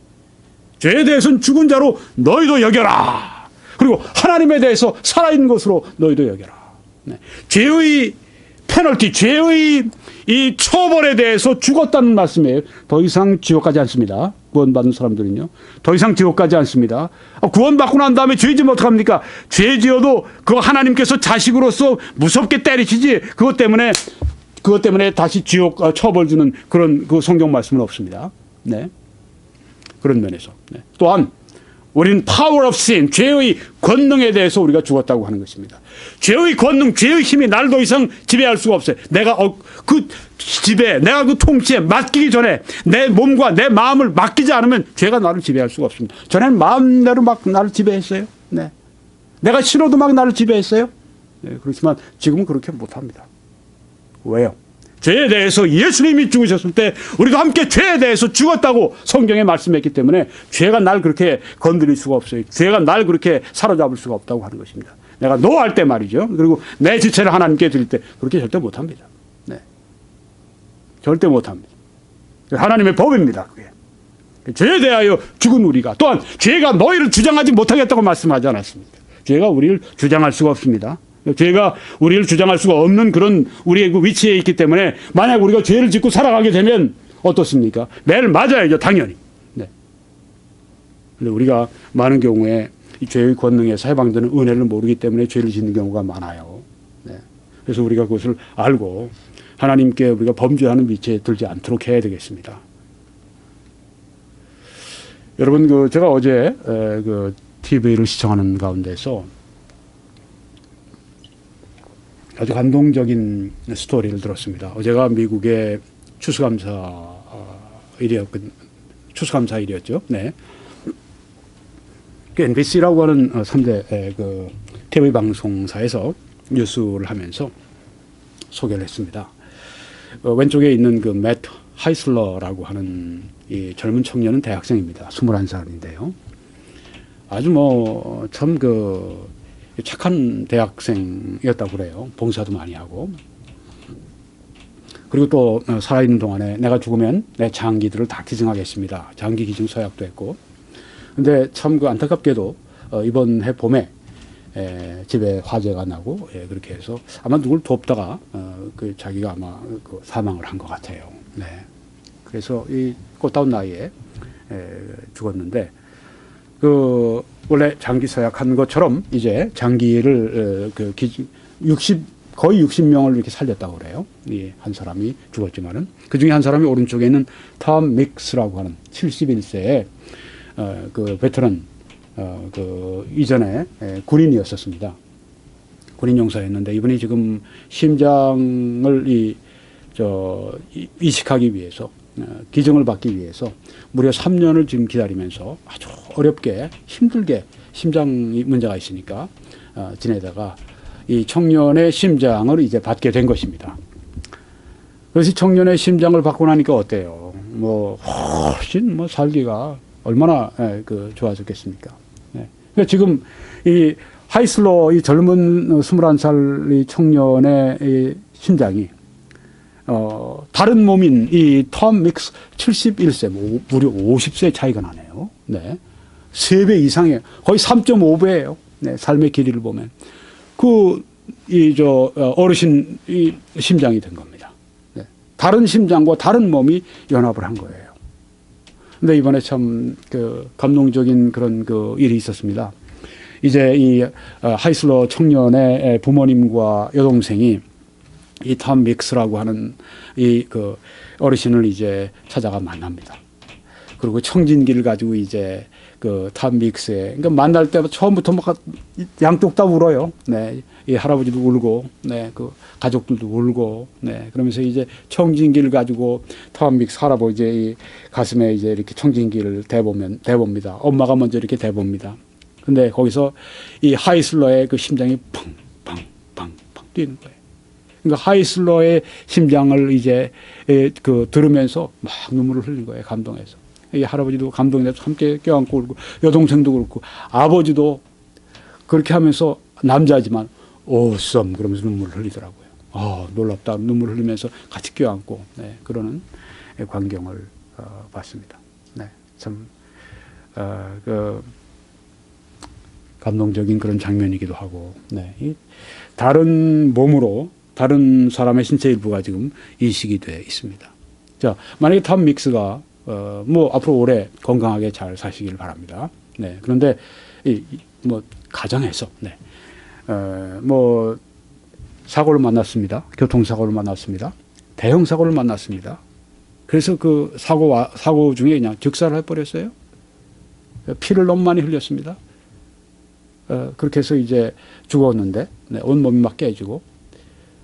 죄에 대해서는 죽은 자로 너희도 여겨라. 그리고 하나님에 대해서 살아있는 것으로 너희도 여겨라. 네. 죄의 페널티, 죄의 이 처벌에 대해서 죽었다는 말씀이에요. 더 이상 지옥 가지 않습니다. 구원받은 사람들은요. 더 이상 지옥 가지 않습니다. 구원받고 난 다음에 죄 지으면 어떡합니까? 죄 지어도 그거 하나님께서 자식으로서 무섭게 때리시지 그것 때문에 다시 지옥 처벌 주는 그런 그 성경 말씀은 없습니다. 네. 그런 면에서. 네. 또한 우리는 power of sin, 죄의 권능에 대해서 우리가 죽었다고 하는 것입니다. 죄의 권능, 죄의 힘이 나를 더 이상 지배할 수가 없어요. 내가 그 지배, 내가 그 통치에 맡기기 전에 내 몸과 내 마음을 맡기지 않으면 죄가 나를 지배할 수가 없습니다. 전에는 마음대로 막 나를 지배했어요. 네. 내가 싫어도 막 나를 지배했어요. 네. 그렇지만 지금은 그렇게 못합니다. 왜요? 죄에 대해서 예수님이 죽으셨을 때 우리도 함께 죄에 대해서 죽었다고 성경에 말씀했기 때문에 죄가 날 그렇게 건드릴 수가 없어요. 죄가 날 그렇게 사로잡을 수가 없다고 하는 것입니다. 내가 노할 때 말이죠. 그리고 내 지체를 하나님께 드릴 때 그렇게 절대 못합니다. 네. 절대 못합니다. 하나님의 법입니다. 그게. 죄에 대하여 죽은 우리가 또한 죄가 너희를 주장하지 못하겠다고 말씀하지 않았습니까? 죄가 우리를 주장할 수가 없습니다. 죄가 우리를 주장할 수가 없는 그런 우리의 그 위치에 있기 때문에 만약 우리가 죄를 짓고 살아가게 되면 어떻습니까? 매를 맞아야죠, 당연히. 네. 근데 우리가 많은 경우에 이 죄의 권능에서 해방되는 은혜를 모르기 때문에 죄를 짓는 경우가 많아요. 네. 그래서 우리가 그것을 알고 하나님께 우리가 범죄하는 위치에 들지 않도록 해야 되겠습니다. 여러분, 제가 어제 그 TV를 시청하는 가운데서 아주 감동적인 스토리를 들었습니다. 어제가 미국의 추수감사일이었죠. 네. 그 NBC라고 하는 3대 그 TV 방송사에서 뉴스를 하면서 소개를 했습니다. 왼쪽에 있는 그 매트 하이슬러라고 하는 이 젊은 청년은 대학생입니다. 21살인데요. 아주 참 착한 대학생이었다고 그래요. 봉사도 많이 하고. 그리고 또 살아있는 동안에 내가 죽으면 내 장기들을 다 기증하겠습니다. 장기 기증 서약도 했고. 근데 참 안타깝게도 이번 해 봄에 집에 화재가 나고 그렇게 해서 아마 누굴 돕다가 자기가 아마 사망을 한 것 같아요. 네. 그래서 이 꽃다운 나이에 죽었는데 원래 장기 서약한 것처럼 이제 장기를 거의 60명을 이렇게 살렸다고 그래요. 한 사람이 죽었지만은 그 중에 한 사람이 오른쪽에 있는 톰 믹스라고 하는 71세의 그 베테랑 이전에 군인이었었습니다. 군인 용사였는데 이분이 지금 심장을 이식하기 위해서 기증을 받기 위해서 무려 3년을 지금 기다리면서 아주 어렵게 힘들게 심장이 문제가 있으니까 지내다가 이 청년의 심장을 이제 받게 된 것입니다. 그래서 청년의 심장을 받고 나니까 어때요? 뭐 훨씬 뭐 살기가 얼마나 좋아졌겠습니까? 네. 그러니까 지금 이 하이슬러 이 젊은 21살 이 청년의 이 심장이 다른 몸인 이 톰 믹스 71세, 무려 50세 차이가 나네요. 네. 3배 이상이에요. 거의 3.5배예요. 네. 삶의 길이를 보면. 어르신 이 심장이 된 겁니다. 네. 다른 심장과 다른 몸이 연합을 한 거예요. 근데 이번에 참 감동적인 그런 일이 있었습니다. 이제 이 하이슬러 청년의 부모님과 여동생이 이 톰 믹스라고 하는 이 어르신을 이제 찾아가 만납니다. 그리고 청진기를 가지고 이제 톰 믹스에, 그러니까 만날 때 처음부터 막 양쪽 다 울어요. 네. 이 할아버지도 울고, 네. 가족들도 울고, 네. 그러면서 이제 청진기를 가지고 톰 믹스 할아버지의 이 가슴에 이제 이렇게 청진기를 대봅니다. 엄마가 먼저 이렇게 대봅니다. 근데 거기서 이 하이슬러의 심장이 팡팡팡팡 뛰는 거예요. 그러니까 하이슬러의 심장을 이제 들으면서 막 눈물을 흘린 거예요. 감동해서. 이 할아버지도 감동해서 함께 껴안고 울고, 여동생도 그렇고, 아버지도 그렇게 하면서 남자지만 awesome 그러면서 눈물을 흘리더라고요. 놀랍다 눈물 흘리면서 같이 껴안고, 네, 그러는 광경을 봤습니다. 네, 참 감동적인 그런 장면이기도 하고, 네, 다른 몸으로 다른 사람의 신체 일부가 지금 이식이 되어 있습니다. 자, 만약에 톰 믹스가 앞으로 오래 건강하게 잘 사시길 바랍니다. 네, 그런데 가정에서 사고를 만났습니다. 교통사고를 만났습니다. 대형 사고를 만났습니다. 그래서 그 사고 중에 그냥 즉사를 해버렸어요. 피를 너무 많이 흘렸습니다. 그렇게 해서 이제 죽었는데, 네, 온몸이 막 깨지고,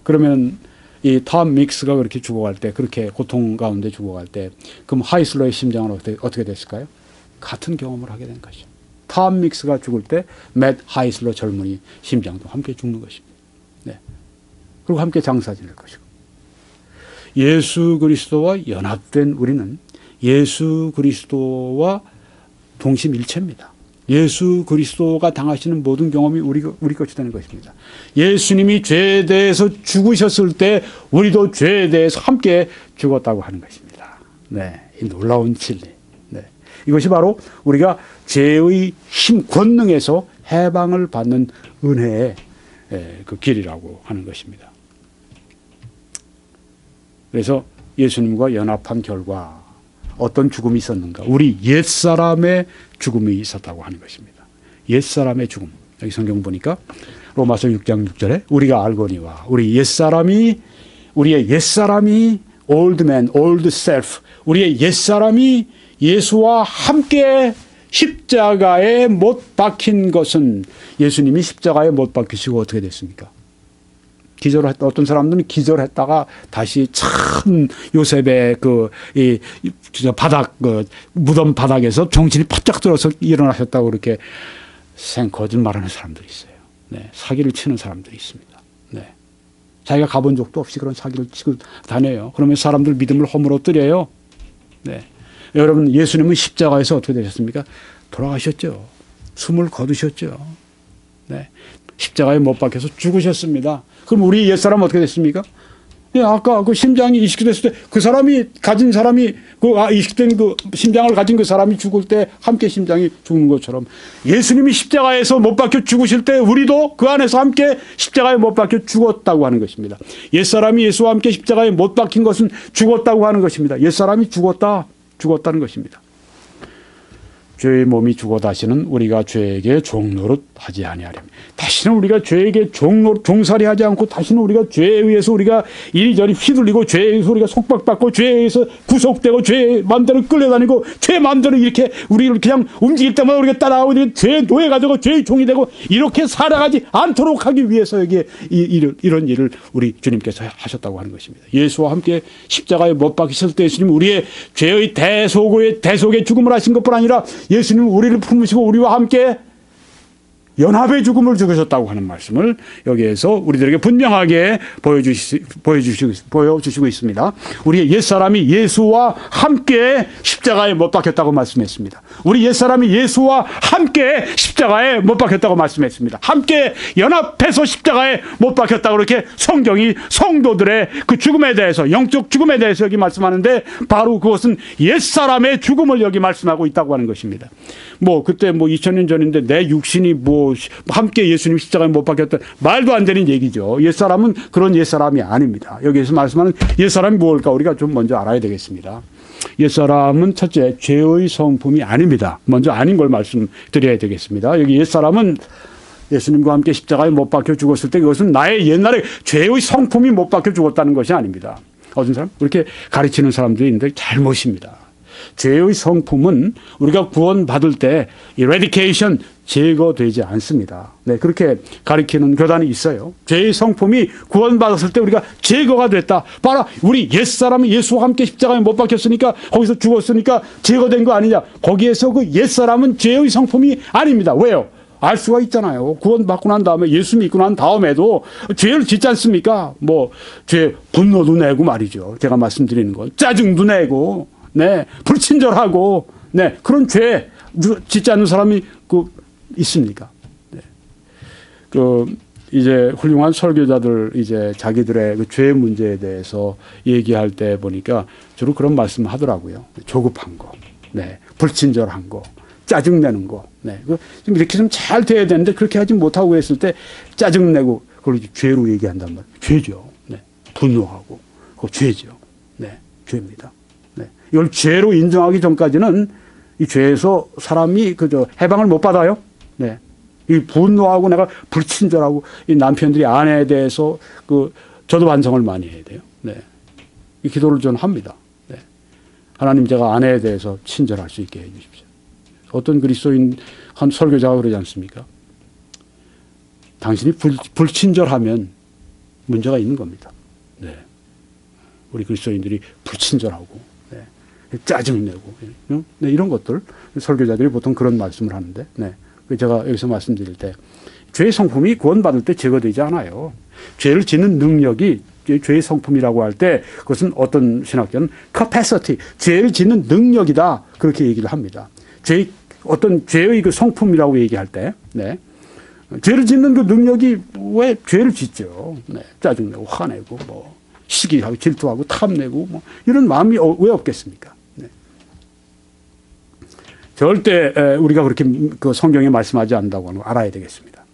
그러면 이 톰 믹스가 그렇게 죽어갈 때, 그렇게 고통 가운데 죽어갈 때, 그럼 하이슬러의 심장은 어떻게 됐을까요? 같은 경험을 하게 된 것이죠. 톰 믹스가 죽을 때 맷 하이슬러 젊은이 심장도 함께 죽는 것입니다. 네. 그리고 함께 장사 지낼 것이고, 예수 그리스도와 연합된 우리는 예수 그리스도와 동심일체입니다. 예수 그리스도가 당하시는 모든 경험이 우리 것이 되는 것입니다. 예수님이 죄에 대해서 죽으셨을 때 우리도 죄에 대해서 함께 죽었다고 하는 것입니다. 네, 이 놀라운 진리. 네, 이것이 바로 우리가 죄의 힘, 권능에서 해방을 받는 은혜의 그 길이라고 하는 것입니다. 그래서 예수님과 연합한 결과 어떤 죽음이 있었는가? 우리 옛사람의 죽음이 있었다고 하는 것입니다. 옛사람의 죽음. 여기 성경 보니까 로마서 6장 6절에 우리가 알거니와 우리의 옛사람이 old man, old self, 우리의 옛사람이 예수와 함께 십자가에 못 박힌 것은, 예수님이 십자가에 못 박히시고 어떻게 됐습니까? 기절했다. 어떤 사람들은 기절했다가 다시 참 요셉의 무덤 바닥에서 정신이 바짝 들어서 일어나셨다고 그렇게 거짓말하는 사람들이 있어요. 네, 사기를 치는 사람들이 있습니다. 네, 자기가 가본 적도 없이 그런 사기를 치고 다녀요. 그러면 사람들 믿음을 허물어뜨려요. 네, 여러분, 예수님은 십자가에서 어떻게 되셨습니까? 돌아가셨죠. 숨을 거두셨죠. 네, 십자가에 못 박혀서 죽으셨습니다. 그럼 우리 옛사람은 어떻게 됐습니까? 예, 아까 심장이 이식이 됐을 때 이식된 심장을 가진 그 사람이 죽을 때 함께 심장이 죽는 것처럼 예수님이 십자가에서 못 박혀 죽으실 때 우리도 그 안에서 함께 십자가에 못 박혀 죽었다고 하는 것입니다. 옛사람이 예수와 함께 십자가에 못 박힌 것은 죽었다고 하는 것입니다. 옛사람이 죽었다는 것입니다. 죄의 몸이 죽어 다시는 우리가 죄에게 종노릇 하지 아니하리니. 다시는 우리가 죄에게 종살이 하지 않고 다시는 우리가 죄에 의해서 우리가 이리저리 휘둘리고 죄에 의해서 우리가 속박받고 죄에 의해서 구속되고 죄의 마음대로 끌려다니고 죄 마음대로 이렇게 우리를 그냥 움직일 때마다 우리가 따라가고 죄의 노예가 되고 죄의 종이 되고 이렇게 살아가지 않도록 하기 위해서 여기에 이런 일을 우리 주님께서 하셨다고 하는 것입니다. 예수와 함께 십자가에 못 박히실 때 예수님 우리의 죄의 대속의 죽음을 하신 것뿐 아니라 예수님 우리를 품으시고 우리와 함께 연합의 죽음을 죽으셨다고 하는 말씀을 여기에서 우리들에게 분명하게 보여주시고 있습니다. 우리의 옛사람이 예수와 함께 십자가에 못 박혔다고 말씀했습니다. 우리 옛사람이 예수와 함께 십자가에 못 박혔다고 말씀했습니다. 함께 연합해서 십자가에 못 박혔다고 그렇게 성경이 성도들의 그 죽음에 대해서 영적 죽음에 대해서 여기 말씀하는데 바로 그것은 옛사람의 죽음을 여기 말씀하고 있다고 하는 것입니다. 그때 2000년 전인데 내 육신이 함께 예수님 십자가에 못 박혔다 말도 안 되는 얘기죠. 옛사람은 그런 옛사람이 아닙니다. 여기에서 말씀하는 옛사람이 무엇일까 우리가 좀 먼저 알아야 되겠습니다. 옛사람은 첫째 죄의 성품이 아닙니다. 먼저 아닌 걸 말씀드려야 되겠습니다. 여기 옛사람은 예수님과 함께 십자가에 못 박혀 죽었을 때 그것은 나의 옛날에 죄의 성품이 못 박혀 죽었다는 것이 아닙니다. 어떤 사람? 그렇게 가르치는 사람들이 있는데 잘못입니다. 죄의 성품은 우리가 구원받을 때 eradication, 제거되지 않습니다. 네, 그렇게 가르치는 교단이 있어요. 죄의 성품이 구원받았을 때 우리가 제거가 됐다. 바로 우리 옛사람이 예수와 함께 십자가에 못 박혔으니까 거기서 죽었으니까 제거된 거 아니냐. 거기에서 그 옛사람은 죄의 성품이 아닙니다. 왜요? 알 수가 있잖아요. 구원받고 난 다음에 예수 믿고 난 다음에도 죄를 짓지 않습니까? 죄 분노도 내고 말이죠. 제가 말씀드리는 건 짜증도 내고 네, 불친절하고, 네, 그런 죄 짓지 않는 사람이 있습니까? 네. 이제 훌륭한 설교자들 이제 자기들의 그 죄 문제에 대해서 얘기할 때 보니까 주로 그런 말씀 하더라고요. 조급한 거, 네, 불친절한 거, 짜증내는 거, 네, 좀 이렇게 좀 잘 돼야 되는데 그렇게 하지 못하고 했을 때 짜증내고 그걸 죄로 얘기한단 말이에요. 죄죠. 네, 분노하고, 그거 죄죠. 네, 죄입니다. 이걸 죄로 인정하기 전까지는 이 죄에서 사람이 해방을 못 받아요. 네. 이 분노하고 내가 불친절하고 이 남편들이 아내에 대해서 저도 반성을 많이 해야 돼요. 네. 이 기도를 좀 합니다. 네. 하나님 제가 아내에 대해서 친절할 수 있게 해 주십시오. 어떤 그리스도인 한 설교자가 그러지 않습니까? 당신이 불친절하면 문제가 있는 겁니다. 네. 우리 그리스도인들이 불친절하고 짜증내고 네, 이런 것들 설교자들이 보통 그런 말씀을 하는데 네, 제가 여기서 말씀드릴 때 죄의 성품이 구원받을 때 제거되지 않아요. 죄를 짓는 능력이 죄의 성품이라고 할 때 그것은 어떤 신학자는 capacity, 죄를 짓는 능력이다 그렇게 얘기를 합니다. 어떤 죄의 그 성품이라고 얘기할 때 네, 죄를 짓는 그 능력이 왜 죄를 짓죠. 네, 짜증내고 화내고 시기하고 질투하고 탐내고 이런 마음이 왜 없겠습니까? 네. 절대 우리가 그렇게 성경에 말씀하지 않는다고 하는 거 알아야 되겠습니다.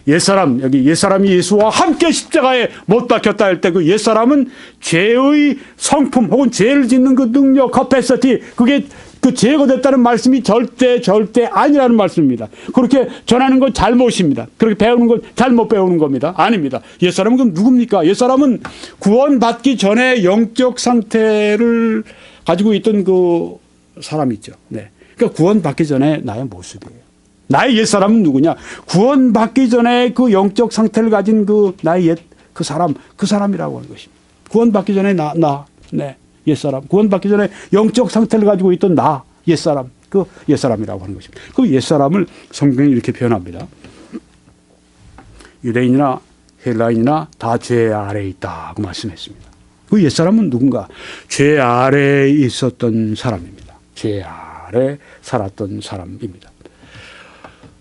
여기 옛사람이 예수와 함께 십자가에 못 박혔다 할 때 그 옛사람은 죄의 성품 혹은 죄를 짓는 그 능력, capacity, 그게 제거됐다는 말씀이 절대 아니라는 말씀입니다. 그렇게 전하는 건 잘못입니다. 그렇게 배우는 건 잘못 배우는 겁니다. 아닙니다. 옛사람은 그럼 누굽니까? 옛사람은 구원받기 전에 영적 상태를 가지고 있던 그 사람이 있죠. 네. 그러니까 구원받기 전에 나의 모습이에요. 나의 옛사람은 누구냐? 구원받기 전에 그 영적 상태를 가진 나의 그 사람이라고 하는 것입니다. 구원받기 전에 네. 옛사람, 구원받기 전에 영적 상태를 가지고 있던 옛사람, 그 옛사람이라고 하는 것입니다. 그 옛사람을 성경이 이렇게 표현합니다. 유대인이나 헬라인이나 다 죄 아래에 있다고 말씀했습니다. 그 옛사람은 누군가? 죄 아래에 있었던 사람입니다. 죄 아래 살았던 사람입니다.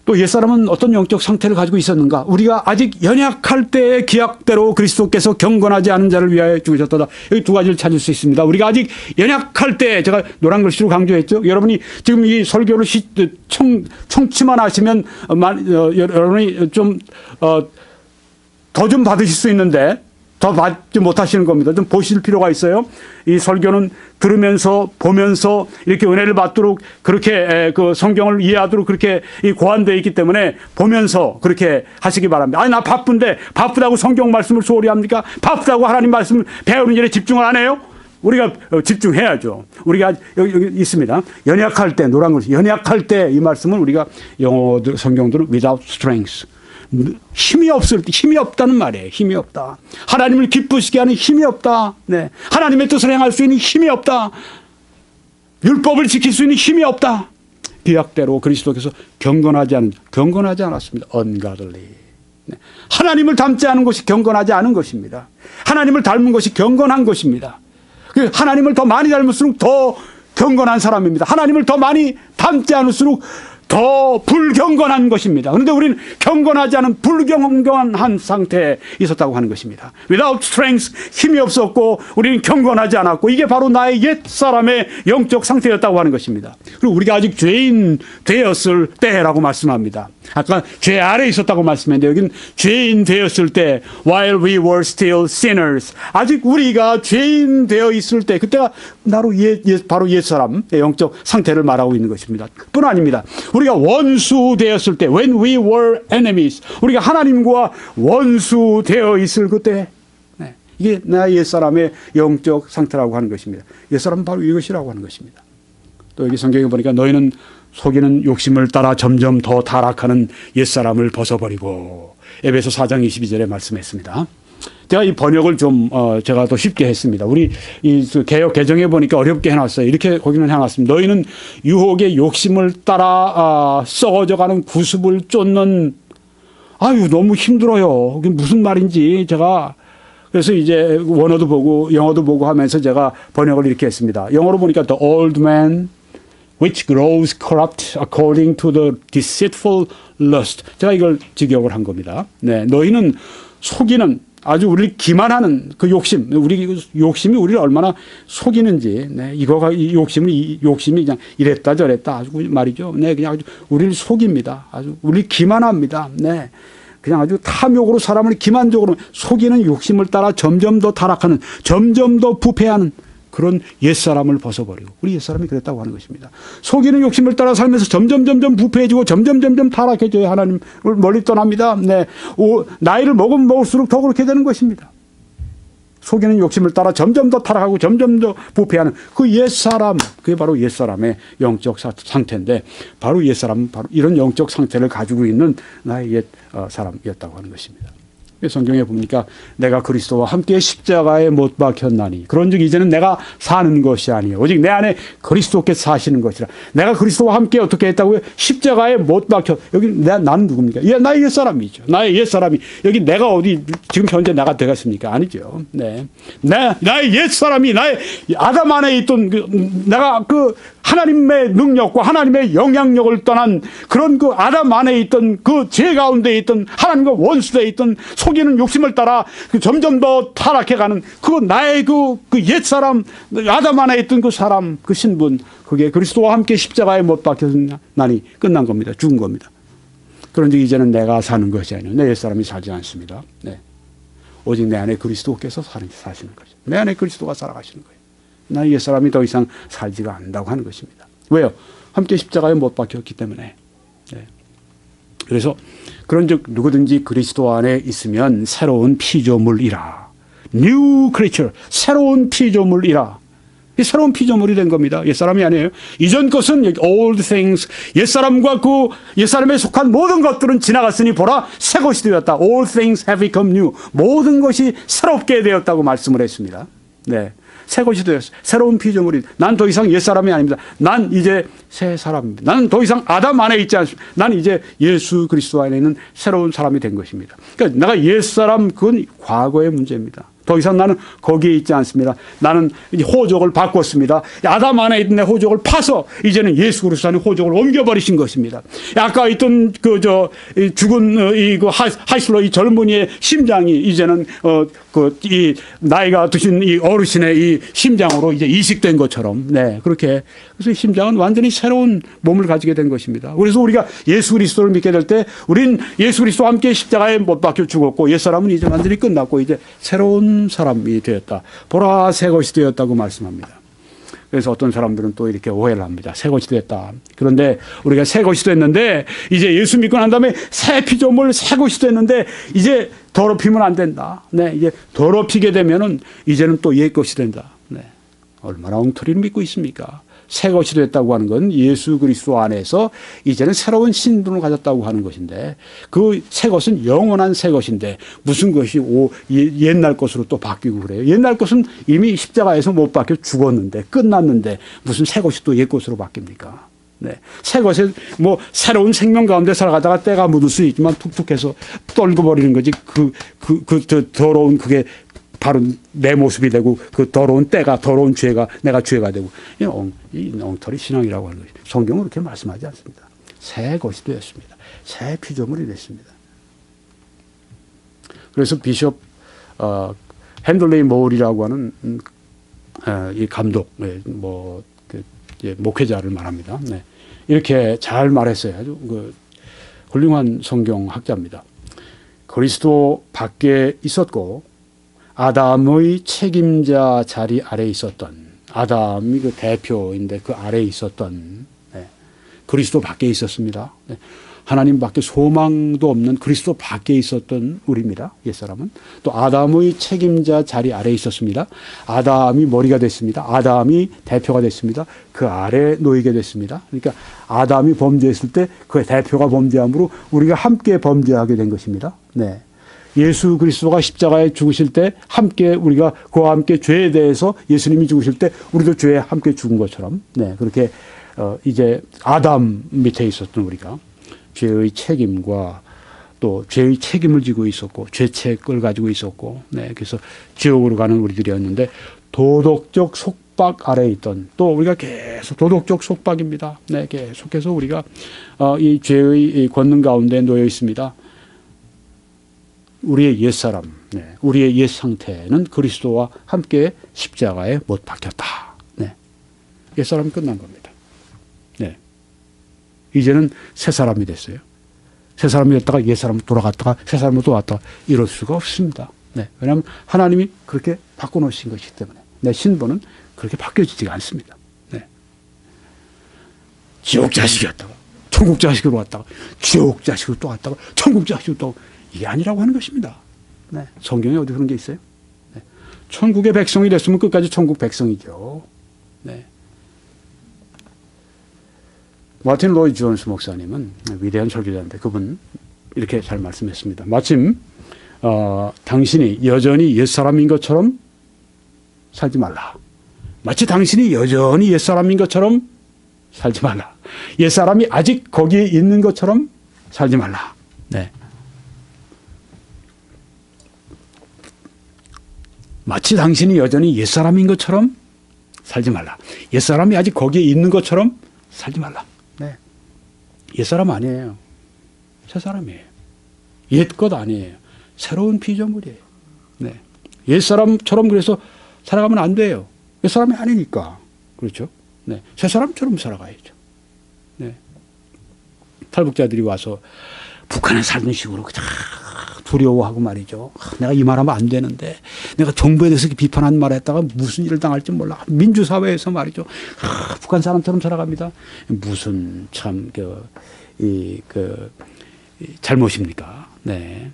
또 옛사람은 어떤 영적 상태를 가지고 있었는가? 우리가 아직 연약할 때의 기약대로 그리스도께서 경건하지 않은 자를 위하여 죽으셨다. 여기 두 가지를 찾을 수 있습니다. 우리가 아직 연약할 때 제가 노란 글씨로 강조했죠. 여러분이 지금 이 설교를 청취만 하시면 여러분이 좀 더 좀 받으실 수 있는데 더 받지 못하시는 겁니다. 좀 보실 필요가 있어요. 이 설교는 들으면서 보면서 이렇게 은혜를 받도록 그렇게 그 성경을 이해하도록 그렇게 고안되어 있기 때문에 보면서 그렇게 하시기 바랍니다. 아니, 나 바쁜데 바쁘다고 성경 말씀을 소홀히 합니까? 바쁘다고 하나님 말씀을 배우는 일에 집중을 안 해요? 우리가 집중해야죠. 우리가 여기 있습니다. 연약할 때, 노란 글, 연약할 때 이 말씀을 우리가 영어 성경들은 without strength. 힘이 없을 때, 힘이 없다는 말이에요. 힘이 없다. 하나님을 기쁘시게 하는 힘이 없다. 네. 하나님의 뜻을 행할 수 있는 힘이 없다. 율법을 지킬 수 있는 힘이 없다. 비약대로 그리스도께서 경건하지 않았습니다. ungodly. 네. 하나님을 닮지 않은 것이 경건하지 않은 것입니다. 하나님을 닮은 것이 경건한 것입니다. 하나님을 더 많이 닮을수록 더 경건한 사람입니다. 하나님을 더 많이 닮지 않을수록 더 불경건한 것입니다. 그런데 우리는 경건하지 않은 불경건한 상태에 있었다고 하는 것입니다. Without strength, 힘이 없었고 우리는 경건하지 않았고 이게 바로 나의 옛사람의 영적 상태였다고 하는 것입니다. 그리고 우리가 아직 죄인 되었을 때라고 말씀합니다. 아까 죄 아래에 있었다고 말씀했는데 여기는 죄인 되었을 때 while we were still sinners, 아직 우리가 죄인 되어 있을 때, 그때가 바로 옛사람의 영적 상태를 말하고 있는 것입니다. 뿐 아닙니다. 우리가 원수 되었을 때 when we were enemies, 우리가 하나님과 원수 되어 있을 그때, 네, 이게 나의 옛사람의 영적 상태라고 하는 것입니다. 옛사람은 바로 이것이라고 하는 것입니다. 또 여기 성경에 보니까 너희는 속이는 욕심을 따라 점점 더 타락하는 옛사람을 벗어버리고, 에베소 4장 22절에 말씀했습니다. 제가 이 번역을 좀 제가 더 쉽게 했습니다. 우리 이 개역 개정해 보니까 어렵게 해놨어요. 이렇게 거기는 해놨습니다. 너희는 유혹의 욕심을 따라 썩어져가는 구습을 쫓는, 아유 너무 힘들어요. 그게 무슨 말인지 제가 그래서 이제 원어도 보고 영어도 보고 하면서 제가 번역을 이렇게 했습니다. 영어로 보니까 the old man which grows corrupt according to the deceitful lust. 제가 이걸 직역을 한 겁니다. 네, 너희는 속이는, 아주 우리를 기만하는 그 욕심, 욕심이 우리를 얼마나 속이는지, 네, 이 욕심이 그냥 이랬다 저랬다 아주 말이죠. 네, 그냥 아주 우리를 속입니다. 아주 우리를 기만합니다. 네. 그냥 아주 탐욕으로 사람을 기만적으로 속이는 욕심을 따라 점점 더 타락하는, 점점 더 부패하는 그런 옛사람을 벗어버리고, 우리 옛사람이 그랬다고 하는 것입니다. 속이는 욕심을 따라 살면서 점점 부패해지고 점점 타락해져야 하나님을 멀리 떠납니다. 네. 나이를 먹으면 먹을수록 더 그렇게 되는 것입니다. 속이는 욕심을 따라 점점 더 타락하고 점점 더 부패하는 그 옛사람, 그게 바로 옛사람의 영적 상태인데, 바로 옛사람은 바로 이런 영적 상태를 가지고 있는 나의 옛 사람이었다고 하는 것입니다. 성경에 보니까 내가 그리스도와 함께 십자가에 못 박혔나니 그런즉 이제는 내가 사는 것이 아니요 오직 내 안에 그리스도께서 사시는 것이라. 내가 그리스도와 함께 어떻게 했다고요? 십자가에 못 박혀. 여기 나는 누굽니까? 나의 옛사람이죠. 나의 옛사람이. 여기 내가 어디 지금 현재 내가 되겠습니까? 아니죠. 네, 나의 옛사람이, 나의 아담 안에 있던 내가 하나님의 능력과 하나님의 영향력을 떠난 그런 아담 안에 있던 그 죄 가운데 있던 하나님과 원수되어 있던 속이는 욕심을 따라 점점 더 타락해가는 나의 옛사람, 아담 안에 있던 그 사람, 그 신분, 그게 그리스도와 함께 십자가에 못 박혔나니 끝난 겁니다. 죽은 겁니다. 그런데 이제는 내가 사는 것이 아니요 내 옛사람이 살지 않습니다. 네. 오직 내 안에 그리스도께서 사시는 것이죠. 내 안에 그리스도가 살아가시는 거예요. 나의 옛사람이 더 이상 살지가 않는다고 하는 것입니다. 왜요? 함께 십자가에 못 박혔기 때문에. 네. 그래서 그런즉 누구든지 그리스도 안에 있으면 새로운 피조물이라. New creature. 새로운 피조물이라. 새로운 피조물이 된 겁니다. 옛사람이 아니에요. 이전 것은 old things, 옛사람과 옛사람에 속한 모든 것들은 지나갔으니 보라 새 것이 되었다. All things have become new. 모든 것이 새롭게 되었다고 말씀을 했습니다. 네. 새 것이 되었어요. 새로운 피조물이. 난 더 이상 옛사람이 아닙니다. 난 이제 새 사람입니다. 나는 더 이상 아담 안에 있지 않습니다. 난 이제 예수 그리스도 안에 있는 새로운 사람이 된 것입니다. 그러니까 내가 옛사람, 그건 과거의 문제입니다. 더 이상 나는 거기에 있지 않습니다. 나는 이제 호족을 바꿨습니다. 아담 안에 있던 내 호족을 파서 이제는 예수 그리스도 안에 호족을 옮겨버리신 것입니다. 아까 있던 죽은 하이슬로 이 젊은이의 심장이 이제는 이 나이가 드신 이 어르신의 이 심장으로 이제 이식된 것처럼, 네, 그렇게. 그래서 이 심장은 완전히 새로운 몸을 가지게 된 것입니다. 그래서 우리가 예수 그리스도를 믿게 될 때 우린 예수 그리스도와 함께 십자가에 못 박혀 죽었고 옛사람은 이제 완전히 끝났고 이제 새로운 새로운 사람이 되었다. 보라 새 것이 되었다고 말씀합니다. 그래서 어떤 사람들은 또 이렇게 오해를 합니다. 새 것이 됐다. 그런데 우리가 새 것이 됐는데 이제 예수 믿고 난 다음에 새 피조물 새 것이 됐는데 이제 더럽히면 안 된다. 네, 이제 더럽히게 되면은 이제는 또 옛 것이 된다. 네, 얼마나 엉터리를 믿고 있습니까? 새 것이 됐다고 하는 건 예수 그리스도 안에서 이제는 새로운 신분을 가졌다고 하는 것인데 그 새 것은 영원한 새 것인데 무슨 것이 옛날 것으로 또 바뀌고 그래요. 옛날 것은 이미 십자가에서 못 박혀 죽었는데 끝났는데 무슨 새 것이 또 옛 것으로 바뀝니까? 네. 새 것에 뭐 새로운 생명 가운데 살아가다가 때가 묻을 수 있지만 툭툭해서 떨고 버리는 거지 저 더러운 그게 바로 내 모습이 되고 그 더러운 때가 더러운 죄가 내가 죄가 되고 이 엉터리 신앙이라고 하는 것이 성경은 그렇게 말씀하지 않습니다. 새 것이 되었습니다. 새 피조물이 됐습니다. 그래서 비숍 핸들레이 모울이라고 하는 이 감독 목회자를 말합니다. 네. 이렇게 잘 말했어요. 아주 훌륭한 성경학자입니다. 그리스도 밖에 있었고 아담의 책임자 자리 아래에 있었던 아담이 그 대표인데 그 아래에 있었던 그리스도 밖에 있었습니다. 하나님 밖에 소망도 없는 그리스도 밖에 있었던 우리입니다. 옛사람은. 또 아담의 책임자 자리 아래에 있었습니다. 아담이 머리가 됐습니다. 아담이 대표가 됐습니다. 그 아래에 놓이게 됐습니다. 그러니까 아담이 범죄했을 때 그 대표가 범죄함으로 우리가 함께 범죄하게 된 것입니다. 네. 예수 그리스도가 십자가에 죽으실 때 함께 우리가 그와 함께 죄에 대해서 예수님이 죽으실 때 우리도 죄에 함께 죽은 것처럼 네, 그렇게 이제 아담 밑에 있었던 우리가 죄의 책임과 또 죄의 책임을 지고 있었고 죄책을 가지고 있었고 네, 그래서 지옥으로 가는 우리들이었는데 도덕적 속박 아래에 있던 또 우리가 계속 도덕적 속박입니다. 네, 계속해서 우리가 이 죄의 권능 가운데 놓여 있습니다. 우리의 옛사람, 네, 우리의 옛 상태는 그리스도와 함께 십자가에 못 박혔다. 네, 옛사람이 끝난 겁니다. 네, 이제는 새 사람이 됐어요. 새 사람이 됐다가 옛사람 돌아갔다가 새 사람으로 또 왔다가 이럴 수가 없습니다. 네, 왜냐하면 하나님이 그렇게 바꿔놓으신 것이기 때문에 내 신분은 그렇게 바뀌어지지가 않습니다. 네, 지옥 자식이었다가 천국 자식으로 왔다가 지옥 자식으로 또 왔다가 천국 자식으로 또 이게 아니라고 하는 것입니다. 네. 성경에 어디 그런 게 있어요? 네. 천국의 백성이 됐으면 끝까지 천국 백성이죠. 네. 마틴 로이드 존스 목사님은 위대한 설교자인데 그분 이렇게 잘 말씀했습니다. 마침 당신이 여전히 옛사람인 것처럼 살지 말라. 마치 당신이 여전히 옛사람인 것처럼 살지 말라. 옛사람이 아직 거기에 있는 것처럼 살지 말라. 네. 마치 당신이 여전히 옛사람인 것처럼 살지 말라. 옛사람이 아직 거기에 있는 것처럼 살지 말라. 네. 옛사람 아니에요. 새사람이에요. 옛것 아니에요. 새로운 피조물이에요. 네. 옛사람처럼 그래서 살아가면 안 돼요. 옛사람이 아니니까. 그렇죠? 네. 새사람처럼 살아가야죠. 네. 탈북자들이 와서 북한에 살던 식으로 두려워하고 말이죠. 내가 이 말하면 안 되는데 내가 정부에 대해서 비판한 말 했다가 무슨 일을 당할지 몰라. 민주사회에서 말이죠. 북한 사람처럼 살아갑니다. 무슨 참 잘못입니까? 네.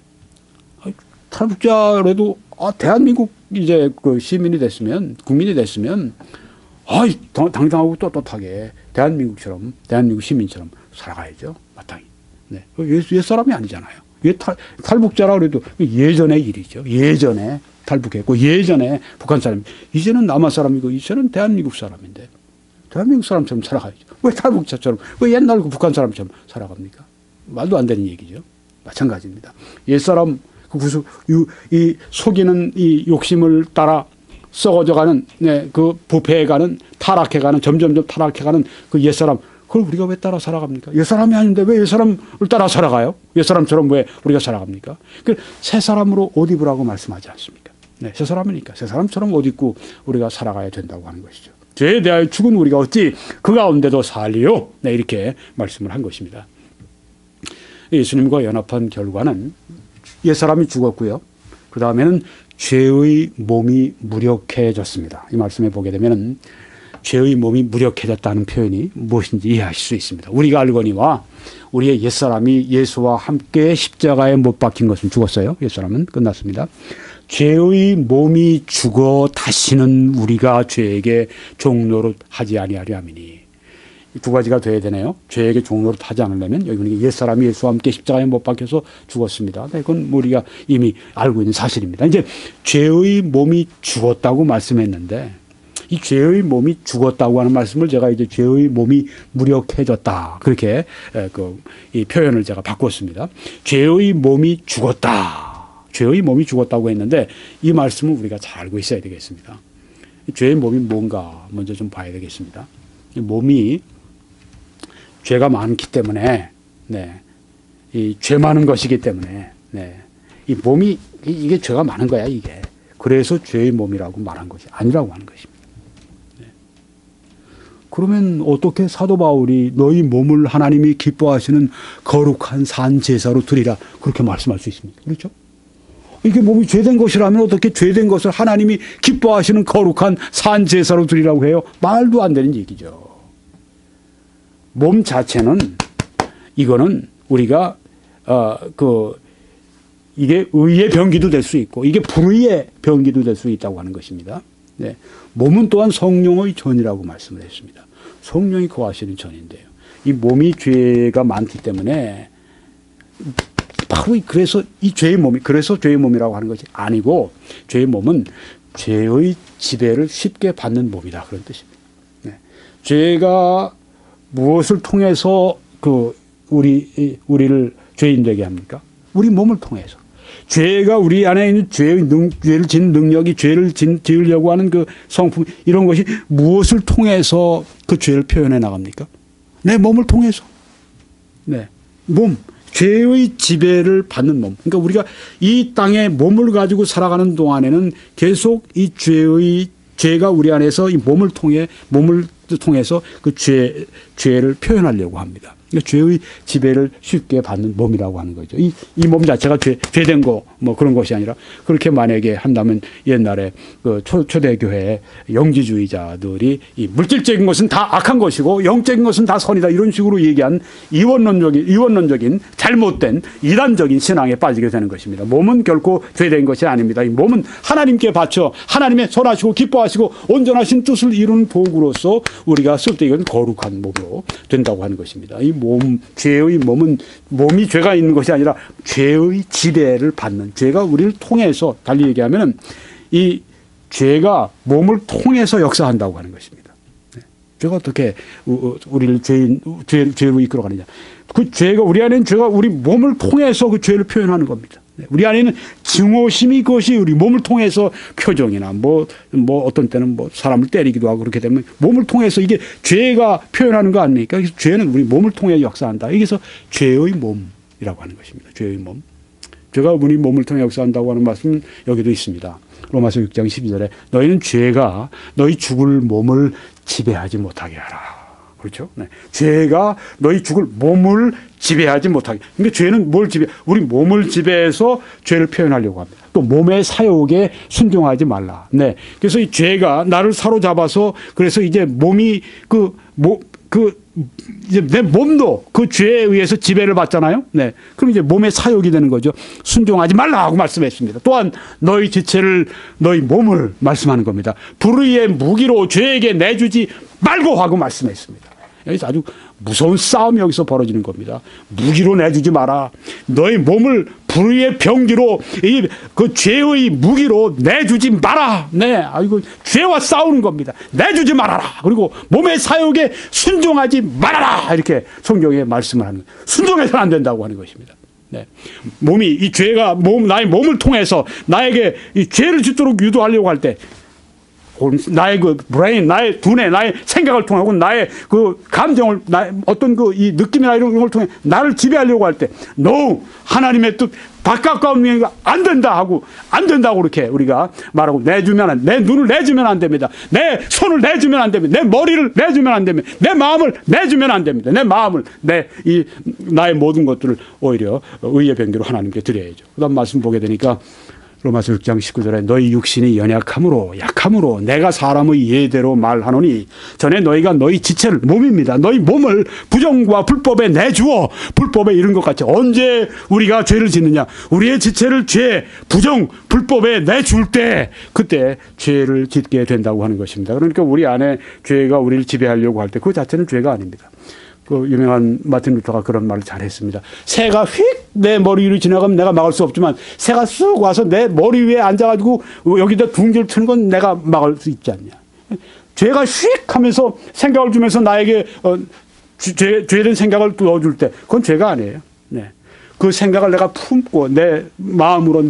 탈북자라도 대한민국 이제 그 시민이 됐으면 국민이 됐으면 당당하고 떳떳하게 대한민국처럼 대한민국 시민처럼 살아가야죠. 마땅히. 네. 옛 사람이 아니잖아요. 탈북자라 그래도 예전의 일이죠. 예전에 탈북했고 예전에 북한 사람, 이제는 남한 사람이고 이제는 대한민국 사람인데 대한민국 사람처럼 살아가야죠. 왜 탈북자처럼, 왜 옛날 그 북한 사람처럼 살아갑니까? 말도 안 되는 얘기죠. 마찬가지입니다. 옛사람 이 속이는 이 욕심을 따라 썩어져가는 그 부패해가는 타락해가는 점점점 타락해가는 그 옛사람, 그걸 우리가 왜 따라 살아갑니까? 옛사람이 아닌데 왜 옛사람을 따라 살아가요? 옛사람처럼 왜 우리가 살아갑니까? 새 사람으로 옷 입으라고 말씀하지 않습니까? 네, 새 사람이니까 새 사람처럼 옷 입고 우리가 살아가야 된다고 하는 것이죠. 죄에 대하여 죽은 우리가 어찌 그 가운데도 살리요? 네, 이렇게 말씀을 한 것입니다. 예수님과 연합한 결과는 옛사람이 죽었고요. 그 다음에는 죄의 몸이 무력해졌습니다. 이 말씀에 보게 되면 죄의 몸이 무력해졌다는 표현이 무엇인지 이해하실 수 있습니다. 우리가 알거니와 우리의 옛사람이 예수와 함께 십자가에 못 박힌 것은 죽었어요. 옛사람은 끝났습니다. 죄의 몸이 죽어 다시는 우리가 죄에게 종노릇 하지 아니하려 함이니. 이 두 가지가 돼야 되네요. 죄에게 종노릇 하지 않으려면 여기 옛사람이 예수와 함께 십자가에 못 박혀서 죽었습니다. 그건 우리가 이미 알고 있는 사실입니다. 이제 죄의 몸이 죽었다고 말씀했는데 이 죄의 몸이 죽었다고 하는 말씀을 제가 이제 죄의 몸이 무력해졌다. 그렇게 이 표현을 제가 바꿨습니다. 죄의 몸이 죽었다. 죄의 몸이 죽었다고 했는데 이 말씀은 우리가 잘 알고 있어야 되겠습니다. 죄의 몸이 뭔가 먼저 좀 봐야 되겠습니다. 이 몸이 죄가 많기 때문에, 이 죄 많은 것이기 때문에, 이 몸이 이게 죄가 많은 거야 이게. 그래서 죄의 몸이라고 말한 것이 아니라고 하는 것입니다. 그러면 어떻게 사도 바울이 너희 몸을 하나님이 기뻐하시는 거룩한 산 제사로 드리라 그렇게 말씀할 수 있습니까? 그렇죠? 이게 몸이 죄된 것이라면 어떻게 죄된 것을 하나님이 기뻐하시는 거룩한 산 제사로 드리라고 해요? 말도 안 되는 얘기죠. 몸 자체는 이거는 우리가 이게 의의 병기도 될 수 있고 이게 불의의 병기도 될 수 있다고 하는 것입니다. 몸은 또한 성령의 전이라고 말씀을 했습니다. 성령이 거하시는 전인데요. 이 몸이 죄가 많기 때문에 바로 그래서 이 죄의 몸이 그래서 죄의 몸이라고 하는 것이 아니고 죄의 몸은 죄의 지배를 쉽게 받는 몸이다 그런 뜻입니다. 죄가 무엇을 통해서 우리를 죄인 되게 합니까? 우리 몸을 통해서. 죄가 우리 안에 있는 죄를 짓는 능력이 죄를 지으려고 하는 그 성품 이런 것이 무엇을 통해서 그 죄를 표현해 나갑니까? 내 몸을 통해서. 몸. 죄의 지배를 받는 몸. 그러니까 우리가 이 땅에 몸을 가지고 살아가는 동안에는 계속 이 죄가 우리 안에서 이 몸을 통해서 그 죄를 표현하려고 합니다. 그러니까 죄의 지배를 쉽게 받는 몸이라고 하는 거죠. 이 몸 자체가 죄된 거, 뭐 그런 것이 아니라 그렇게 만약에 한다면 옛날에 그 초대교회 영지주의자들이 이 물질적인 것은 다 악한 것이고 영적인 것은 다 선이다 이런 식으로 얘기한 이원론적인 잘못된 이단적인 신앙에 빠지게 되는 것입니다. 몸은 결코 죄된 것이 아닙니다. 이 몸은 하나님께 바쳐 하나님의 선하시고 기뻐하시고 온전하신 뜻을 이루는 도구로서 우리가 쓸 때 이건 거룩한 몸으로 된다고 하는 것입니다. 이 죄의 몸은 몸이 죄가 있는 것이 아니라 죄의 지배를 받는 죄가 우리를 통해서 달리 얘기하면 이 죄가 몸을 통해서 역사한다고 하는 것입니다. 죄가 어떻게 우리를 죄로 이끌어가느냐. 그 죄가 우리 안에 있는 죄가 우리 몸을 통해서 그 죄를 표현하는 겁니다. 우리 안에 있는 증오심이 그것이 우리 몸을 통해서 표정이나 뭐 어떤 때는 뭐 사람을 때리기도 하고 그렇게 되면 몸을 통해서 이게 죄가 표현하는 거 아닙니까? 그래서 죄는 우리 몸을 통해 역사한다. 여기서 죄의 몸이라고 하는 것입니다. 죄의 몸. 죄가 우리 몸을 통해 역사한다고 하는 말씀은 여기도 있습니다. 로마서 6장 12절에 너희는 죄가 너희 죽을 몸을 지배하지 못하게 하라. 그렇죠? 죄가 너희 죽을 몸을 지배하지 못하게. 그러니까 죄는 뭘 우리 몸을 지배해서 죄를 표현하려고 합니다. 또 몸의 사욕에 순종하지 말라. 그래서 이 죄가 나를 사로잡아서 그래서 이제 몸이 이제 내 몸도 그 죄에 의해서 지배를 받잖아요. 그럼 이제 몸의 사욕이 되는 거죠. 순종하지 말라 하고 말씀했습니다. 또한 너희 지체를 너희 몸을 말씀하는 겁니다. 불의의 무기로 죄에게 내주지 말고 하고 말씀했습니다. 여기서 아주 무서운 싸움이 여기서 벌어지는 겁니다. 무기로 내주지 마라. 너희 몸을 불의의 병기로 그 죄의 무기로 내주지 마라. 아이고 죄와 싸우는 겁니다. 내주지 말아라. 그리고 몸의 사욕에 순종하지 말아라. 이렇게 성경에 말씀을 하는 거예요. 순종해서는 안 된다고 하는 것입니다. 몸이 이 죄가 나의 몸을 통해서 나에게 이 죄를 짓도록 유도하려고 할 때 나의 그 브레인, 나의 두뇌, 나의 생각을 통하고 나의 그 감정을, 어떤 이 느낌이나 이런 걸 통해 나를 지배하려고 할 때, no! 하나님의 뜻, 바깥과 없는 안 된다 하고, 안 된다고 그렇게 우리가 말하고 내 눈을 내주면 안 됩니다. 내 손을 내주면 안 됩니다. 내 머리를 내주면 안 됩니다. 내 마음을 내주면 안 됩니다. 내 마음을, 나의 모든 것들을 오히려 의의 병기로 하나님께 드려야죠. 그 다음 말씀 보게 되니까, 로마서 6장 19절에 너희 육신이 연약함으로 약함으로 내가 사람의 예대로 말하노니 전에 너희가 너희 지체를 몸입니다. 너희 몸을 부정과 불법에 내주어 불법에 이른 것 같이 언제 우리가 죄를 짓느냐 우리의 지체를 죄 부정 불법에 내줄 때 그때 죄를 짓게 된다고 하는 것입니다. 그러니까 우리 안에 죄가 우리를 지배하려고 할 때 그 자체는 죄가 아닙니다. 그 유명한 마틴 루터가 그런 말을 잘했습니다. 새가 휙 내 머리 위로 지나가면 내가 막을 수 없지만 새가 쑥 와서 내 머리 위에 앉아가지고 여기다 둥지를 트는 건 내가 막을 수 있지 않냐. 죄가 휙 하면서 생각을 주면서 나에게 죄된 생각을 넣어줄 때 그건 죄가 아니에요. 네. 그 생각을 내가 품고 내 마음으로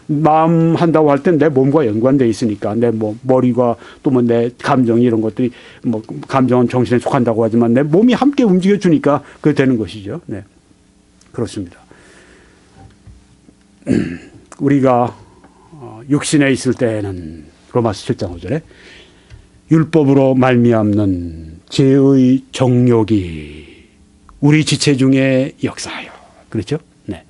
마음 한다고 할 때 내 몸과 연관되어 있으니까 내 머리가 또 내 감정 이런 것들이 감정은 정신에 속한다고 하지만 내 몸이 함께 움직여 주니까 그게 되는 것이죠. 네. 그렇습니다. 우리가 육신에 있을 때에는 로마서 7장 5절에 율법으로 말미암는 죄의 정욕이 우리 지체 중에 역사하여 그렇죠? 네.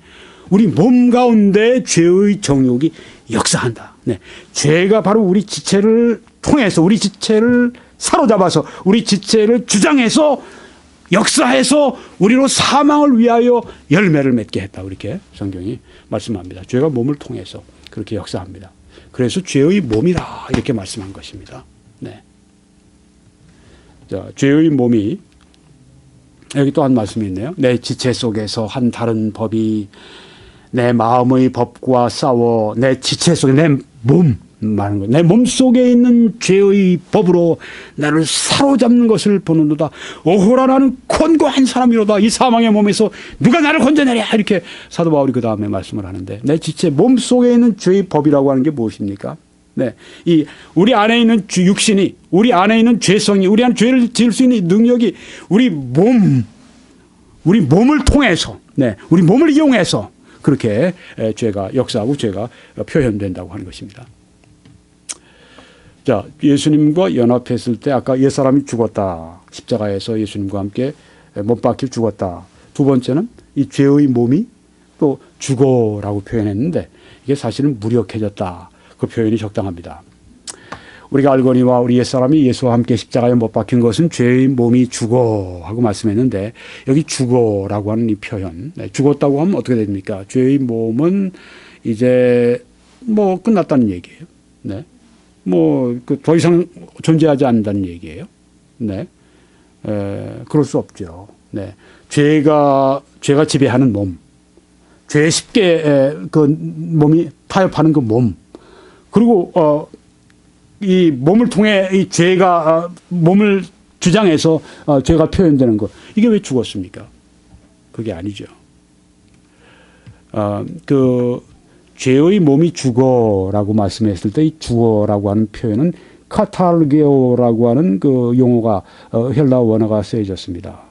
우리 몸 가운데 죄의 정욕이 역사한다. 네. 죄가 바로 우리 지체를 통해서 우리 지체를 사로잡아서 우리 지체를 주장해서 역사해서 우리로 사망을 위하여 열매를 맺게 했다. 이렇게 성경이 말씀합니다. 죄가 몸을 통해서 그렇게 역사합니다. 그래서 죄의 몸이라 이렇게 말씀한 것입니다. 네. 자, 죄의 몸이 여기 또 한 말씀이 있네요. 내 지체 속에서 한 다른 법이 내 마음의 법과 싸워 내 지체 속에 내 몸 말하는 거예요. 내 몸 속에 있는 죄의 법으로 나를 사로잡는 것을 보는도다. 오호라 나는 권고한 사람이로다. 이 사망의 몸에서 누가 나를 건져내랴. 이렇게 사도 바울이 그 다음에 말씀을 하는데 내 지체 몸 속에 있는 죄의 법이라고 하는 게 무엇입니까? 네, 이 우리 안에 있는 육신이 우리 안에 있는 죄성이 우리 안에 죄를 지을 수 있는 능력이 우리 몸을 통해서 네, 우리 몸을 이용해서 그렇게 죄가 역사하고 죄가 표현된다고 하는 것입니다. 자, 예수님과 연합했을 때 아까 옛사람이 죽었다. 십자가에서 예수님과 함께 못 박혀 죽었다. 두 번째는 이 죄의 몸이 또 죽어라고 표현했는데 이게 사실은 무력해졌다. 그 표현이 적당합니다. 우리가 알거니와 우리 옛사람이 예수와 함께 십자가에 못 박힌 것은 죄의 몸이 죽어 하고 말씀했는데 여기 죽어라고 하는 이 표현 죽었다고 하면 어떻게 됩니까? 죄의 몸은 이제 끝났다는 얘기예요. 네. 더 이상 존재하지 않는다는 얘기예요. 네. 그럴 수 없죠. 네. 죄가 지배하는 몸, 죄에 쉽게 그 몸이 타협하는 그 몸, 그리고 이 몸을 통해 이 죄가 몸을 주장해서 죄가 표현되는 것, 이게 왜 죽었습니까? 그게 아니죠. 그 죄의 몸이 죽어라고 말씀했을 때 이 죽어라고 하는 표현은 카탈게오라고 하는 그 용어가 헬라어 원어가 쓰여졌습니다.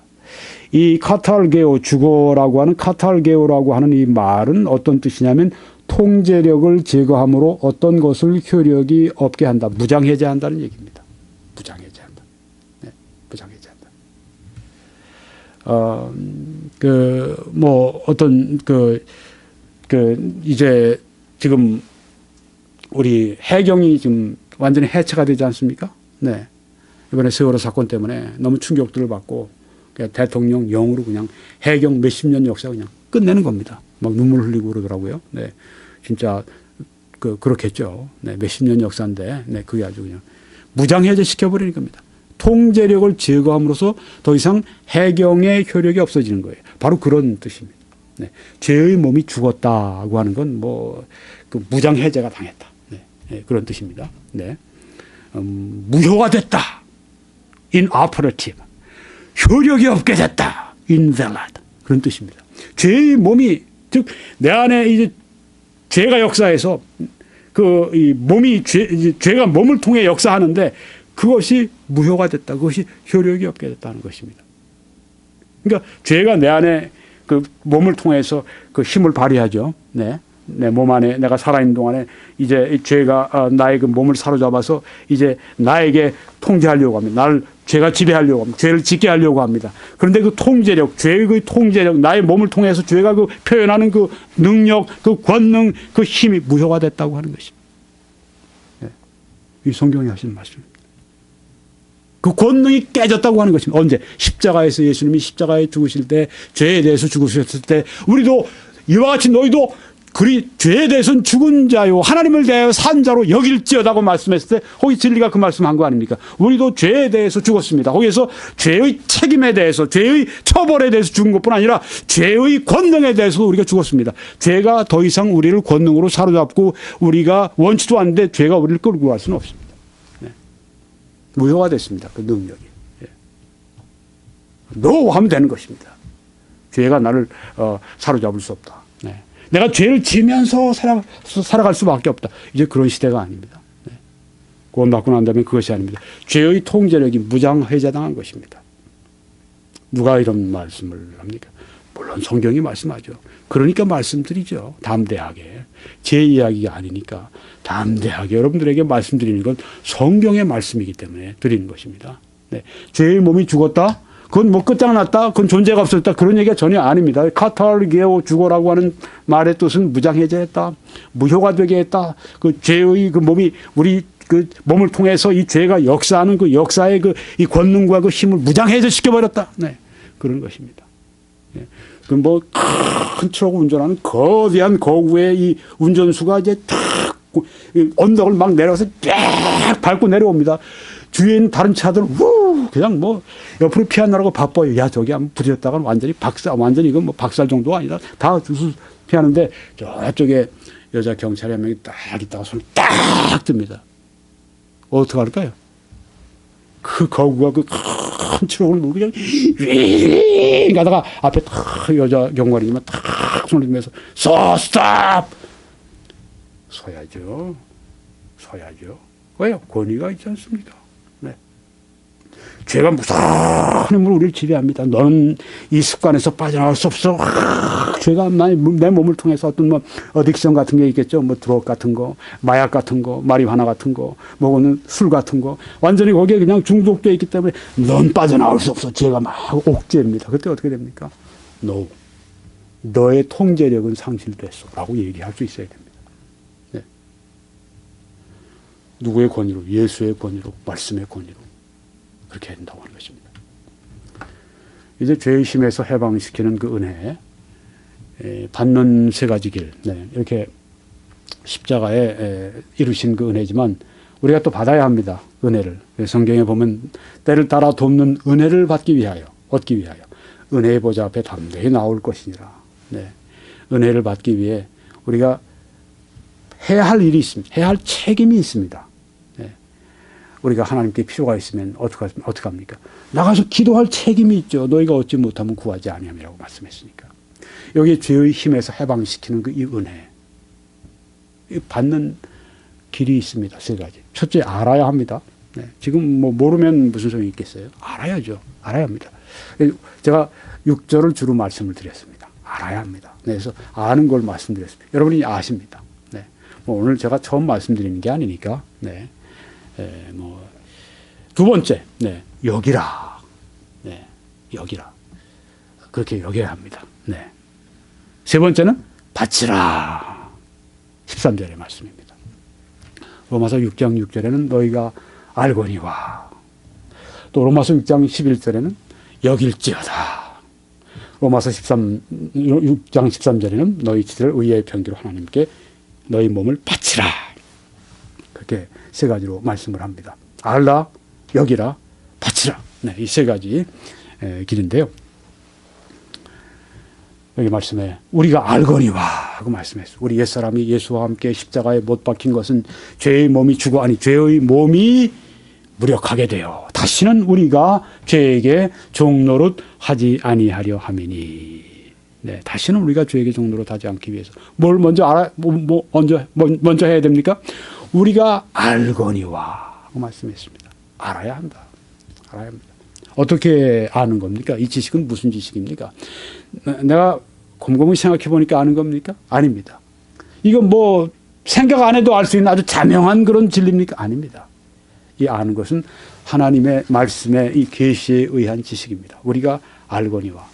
이 카탈게오 죽어라고 하는 카탈게오라고 하는 이 말은 어떤 뜻이냐면 통제력을 제거함으로 어떤 것을 효력이 없게 한다. 무장해제한다는 얘기입니다. 무장해제한다. 네, 무장해제한다. 이제 지금 우리 해경이 지금 완전히 해체가 되지 않습니까? 네. 이번에 세월호 사건 때문에 너무 충격들을 받고 대통령 영으로 그냥 해경 몇십 년 역사 그냥 끝내는 겁니다. 막 눈물 흘리고 그러더라고요. 네. 진짜 그렇겠죠. 네. 몇십 년 역사인데 네. 그게 아주 그냥 무장해제 시켜버리는 겁니다. 통제력을 제거함으로써 더 이상 해경의 효력이 없어지는 거예요. 바로 그런 뜻입니다. 네. 죄의 몸이 죽었다고 하는 건 그 무장해제가 당했다. 네. 네. 그런 뜻입니다. 네. 무효화됐다. inoperative. 효력이 없게 됐다. invalid. 그런 뜻입니다. 죄의 몸이, 즉, 내 안에 이제 죄가 역사해서 이 몸이 죄가 몸을 통해 역사하는데 그것이 무효가 됐다. 그것이 효력이 없게 됐다는 것입니다. 그러니까 죄가 내 안에 그 몸을 통해서 그 힘을 발휘하죠. 네. 내 몸 안에 내가 살아있는 동안에 이제 죄가 나의 그 몸을 사로잡아서 이제 나에게 통제하려고 합니다. 나를 죄가 지배하려고 합니다. 죄를 짓게 하려고 합니다. 그런데 그 통제력, 죄의 그 통제력, 나의 몸을 통해서 죄가 그 표현하는 그 능력, 그 권능, 그 힘이 무효화됐다고 하는 것입니다. 네. 이 성경이 하시는 말씀입니다. 그 권능이 깨졌다고 하는 것입니다. 언제? 십자가에서 예수님이 십자가에 죽으실 때, 죄에 대해서 죽으셨을 때, 우리도 이와 같이 너희도 그리 죄에 대해서는 죽은 자요 하나님을 대하여 산 자로 여길지어다고 말씀했을 때 거기 진리가 그 말씀한 거 아닙니까? 우리도 죄에 대해서 죽었습니다. 거기에서 죄의 책임에 대해서 죄의 처벌에 대해서 죽은 것뿐 아니라 죄의 권능에 대해서도 우리가 죽었습니다. 죄가 더 이상 우리를 권능으로 사로잡고 우리가 원치도 않는데 죄가 우리를 끌고 갈 수는 없습니다. 네. 무효화됐습니다. 그 능력이. 예. 노 하면 되는 것입니다. 죄가 나를 사로잡을 수 없다. 네. 내가 죄를 지면서 살아갈 수밖에 없다. 이제 그런 시대가 아닙니다. 네. 구원받고 난 다음에 그것이 아닙니다. 죄의 통제력이 무장해제당한 것입니다. 누가 이런 말씀을 합니까? 물론 성경이 말씀하죠. 그러니까 말씀드리죠. 담대하게. 제 이야기가 아니니까 담대하게 여러분들에게 말씀드리는 건 성경의 말씀이기 때문에 드리는 것입니다. 네. 죄의 몸이 죽었다? 그건 뭐 끝장났다? 그건 존재가 없었다? 그런 얘기가 전혀 아닙니다. 카탈게오 죽어라고 하는 말의 뜻은 무장해제했다. 무효화되게 했다. 그 죄의 그 몸이 우리 그 몸을 통해서 이 죄가 역사하는 그 역사의 그 이 권능과 그 힘을 무장해제시켜버렸다. 네. 그런 것입니다. 네. 그 뭐 큰 트럭을 운전하는 거대한 거구의 이 운전수가 이제 탁 언덕을 막 내려서 쫙 밟고 내려옵니다. 주위에 있는 다른 차들 그냥 뭐 옆으로 피하느라고 바빠요. 야 저기 한번 부딪혔다가 완전히 이건 뭐 박살 정도가 아니라 다 주스 피하는데 저쪽에 여자 경찰이 한 명이 딱 있다가 손을 딱 듭니다. 어떻게 할까요? 그 거구가 그 큰 트럭을 몰고 그냥 윙 가다가 앞에 딱 여자 경관이지만 딱 손을 들면서 스탑 서야죠. 왜요? 권위가 있지 않습니까? 네. 죄가 무서운 힘으로 우리를 지배합니다. 너는 이 습관에서 빠져나올 수 없어. 죄가 내 몸을 통해서 어떤 뭐 어딕션 같은 게 있겠죠. 뭐 드럭 같은 거, 마약 같은 거, 마리화나 같은 거, 먹는 술 같은 거. 완전히 거기에 그냥 중독되어 있기 때문에 넌 빠져나올 수 없어. 죄가 막 옥죄입니다. 그때 어떻게 됩니까? No. 너의 통제력은 상실됐어. 라고 얘기할 수 있어야 됩니다. 네. 누구의 권위로? 예수의 권위로, 말씀의 권위로. 그렇게 한다고 하는 것입니다. 이제 죄의 힘에서 해방시키는 그 은혜, 받는 세 가지 길, 네, 이렇게 십자가에 이루신 그 은혜지만 우리가 또 받아야 합니다. 은혜를. 성경에 보면 때를 따라 돕는 은혜를 얻기 위하여 은혜의 보좌 앞에 담대히 나올 것이니라. 네. 은혜를 받기 위해 우리가 해야 할 일이 있습니다. 해야 할 책임이 있습니다. 네. 우리가 하나님께 필요가 있으면 어떻게 합니까? 나가서 기도할 책임이 있죠. 너희가 얻지 못하면 구하지 아니함이라고 말씀했으니까. 여기 죄의 힘에서 해방시키는 그 이 은혜. 받는 길이 있습니다. 세 가지. 첫째, 알아야 합니다. 네. 지금 뭐 모르면 무슨 소용이 있겠어요? 알아야죠. 알아야 합니다. 제가 6절을 주로 말씀을 드렸습니다. 알아야 합니다. 네. 그래서 아는 걸 말씀드렸습니다. 여러분이 아십니다. 네. 뭐 오늘 제가 처음 말씀드리는 게 아니니까. 네. 뭐 두 번째, 네. 여기라. 네. 여기라. 그렇게 여겨야 합니다. 네. 세 번째는 바치라. 13절의 말씀입니다. 로마서 6장 6절에는 너희가 알거니와, 또 로마서 6장 11절에는 여길지어다. 로마서 6장 13절에는 너희 지들을 의의 편기로 하나님께 너희 몸을 바치라. 그렇게 세 가지로 말씀을 합니다. 알라, 여기라, 바치라. 네, 이 세 가지 길인데요. 여기 말씀에 우리가 알거니와 하고 말씀했어요. 우리 옛사람이 예수와 함께 십자가에 못 박힌 것은 죄의 몸이 죄의 몸이 무력하게 되어 다시는 우리가 죄에게 종노릇 하지 아니하려 함이니. 네, 다시는 우리가 죄에게 종노릇 하지 않기 위해서 뭘 먼저 먼저 해야 됩니까? 우리가 알거니와 하고 말씀했습니다. 알아야 한다. 알아야 합니다. 어떻게 아는 겁니까? 이 지식은 무슨 지식입니까? 내가 곰곰이 생각해 보니까 아는 겁니까? 아닙니다. 이거 뭐 생각 안 해도 알 수 있는 아주 자명한 그런 진리입니까? 아닙니다. 이 아는 것은 하나님의 말씀의 이 계시에 의한 지식입니다. 우리가 알거니와,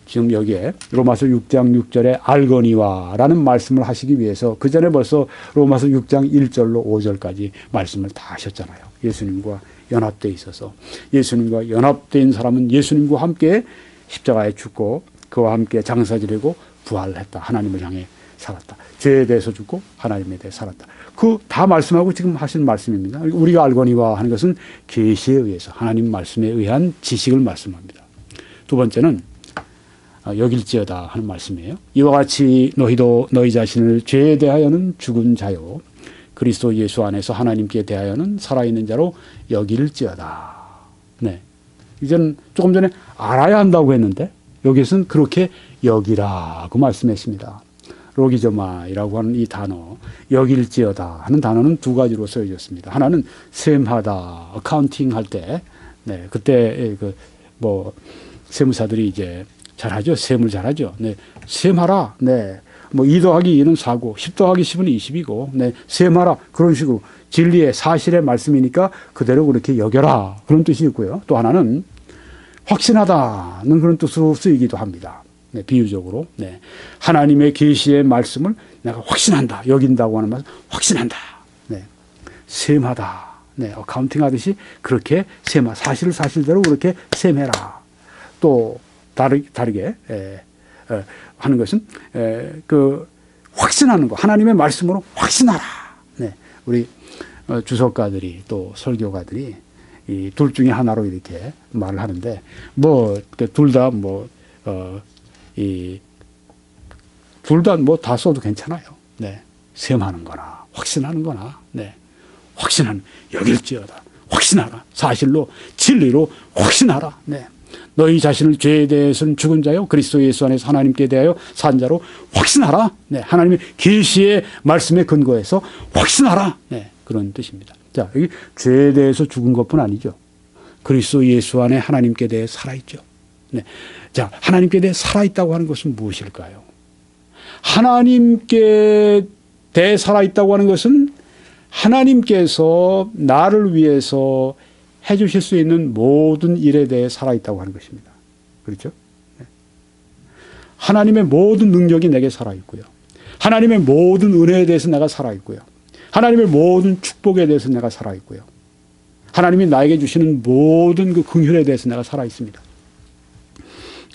지금 여기에 로마서 6장 6절에 알거니와라는 말씀을 하시기 위해서 그 전에 벌써 로마서 6장 1절로 5절까지 말씀을 다 하셨잖아요. 예수님과 연합되어 있어서, 예수님과 연합된 사람은 예수님과 함께 십자가에 죽고 그와 함께 장사 지내고 부활했다. 하나님을 향해 살았다. 죄에 대해서 죽고 하나님에 대해 살았다. 그 다 말씀하고 지금 하신 말씀입니다. 우리가 알거니와 하는 것은 계시에 의해서 하나님 말씀에 의한 지식을 말씀합니다. 두 번째는 여길지어다 하는 말씀이에요. 이와 같이 너희도 너희 자신을 죄에 대하여는 죽은 자요 그리스도 예수 안에서 하나님께 대하여는 살아있는 자로 여길지어다. 네. 이제는 조금 전에 알아야 한다고 했는데 여기서는 그렇게 여기라고 말씀했습니다. 로기저마이라고 하는 이 단어, 여길지어다 하는 단어는 두 가지로 쓰여졌습니다. 하나는 셈하다, 어카운팅 할 때, 네, 그때 세무사들이 이제 잘하죠. 셈을 잘하죠. 네, 셈하라. 네, 뭐 2 더하기 2는 4고 10 더하기 10은 20이고, 네, 셈하라. 그런 식으로 진리의 사실의 말씀이니까 그대로 그렇게 여겨라. 그런 뜻이 있고요. 또 하나는 확신하다는 그런 뜻으로 쓰이기도 합니다. 네, 비유적으로. 네. 하나님의 계시의 말씀을 내가 확신한다. 여긴다고 하는 말씀, 확신한다. 네. 셈하다. 네. 어카운팅 하듯이 그렇게 셈하, 사실을 사실대로 그렇게 셈해라. 또 다르게 하는 것은 확신하는 거, 하나님의 말씀으로 확신하라. 네. 우리 주석가들이 또 설교가들이 이 둘 중에 하나로 이렇게 말을 하는데, 둘 다 둘 다 다 써도 괜찮아요. 네. 셈하는 거나, 확신하는 거나, 네. 확신하는, 여길지어다. 확신하라. 사실로, 진리로 확신하라. 네. 너희 자신을 죄에 대해서는 죽은 자요 그리스도 예수 안에서 하나님께 대하여 산 자로 확신하라. 네. 하나님의 계시의 말씀에 근거해서 확신하라. 네. 그런 뜻입니다. 자, 여기 죄에 대해서 죽은 것뿐 아니죠. 그리스도 예수 안에 하나님께 대해 살아있죠. 네. 자, 하나님께 대해 살아있다고 하는 것은 무엇일까요? 하나님께 대해 살아있다고 하는 것은 하나님께서 나를 위해서 해 주실 수 있는 모든 일에 대해 살아있다고 하는 것입니다. 그렇죠? 네. 하나님의 모든 능력이 내게 살아있고요. 하나님의 모든 은혜에 대해서 내가 살아있고요. 하나님의 모든 축복에 대해서 내가 살아있고요. 하나님이 나에게 주시는 모든 그 긍휼에 대해서 내가 살아있습니다.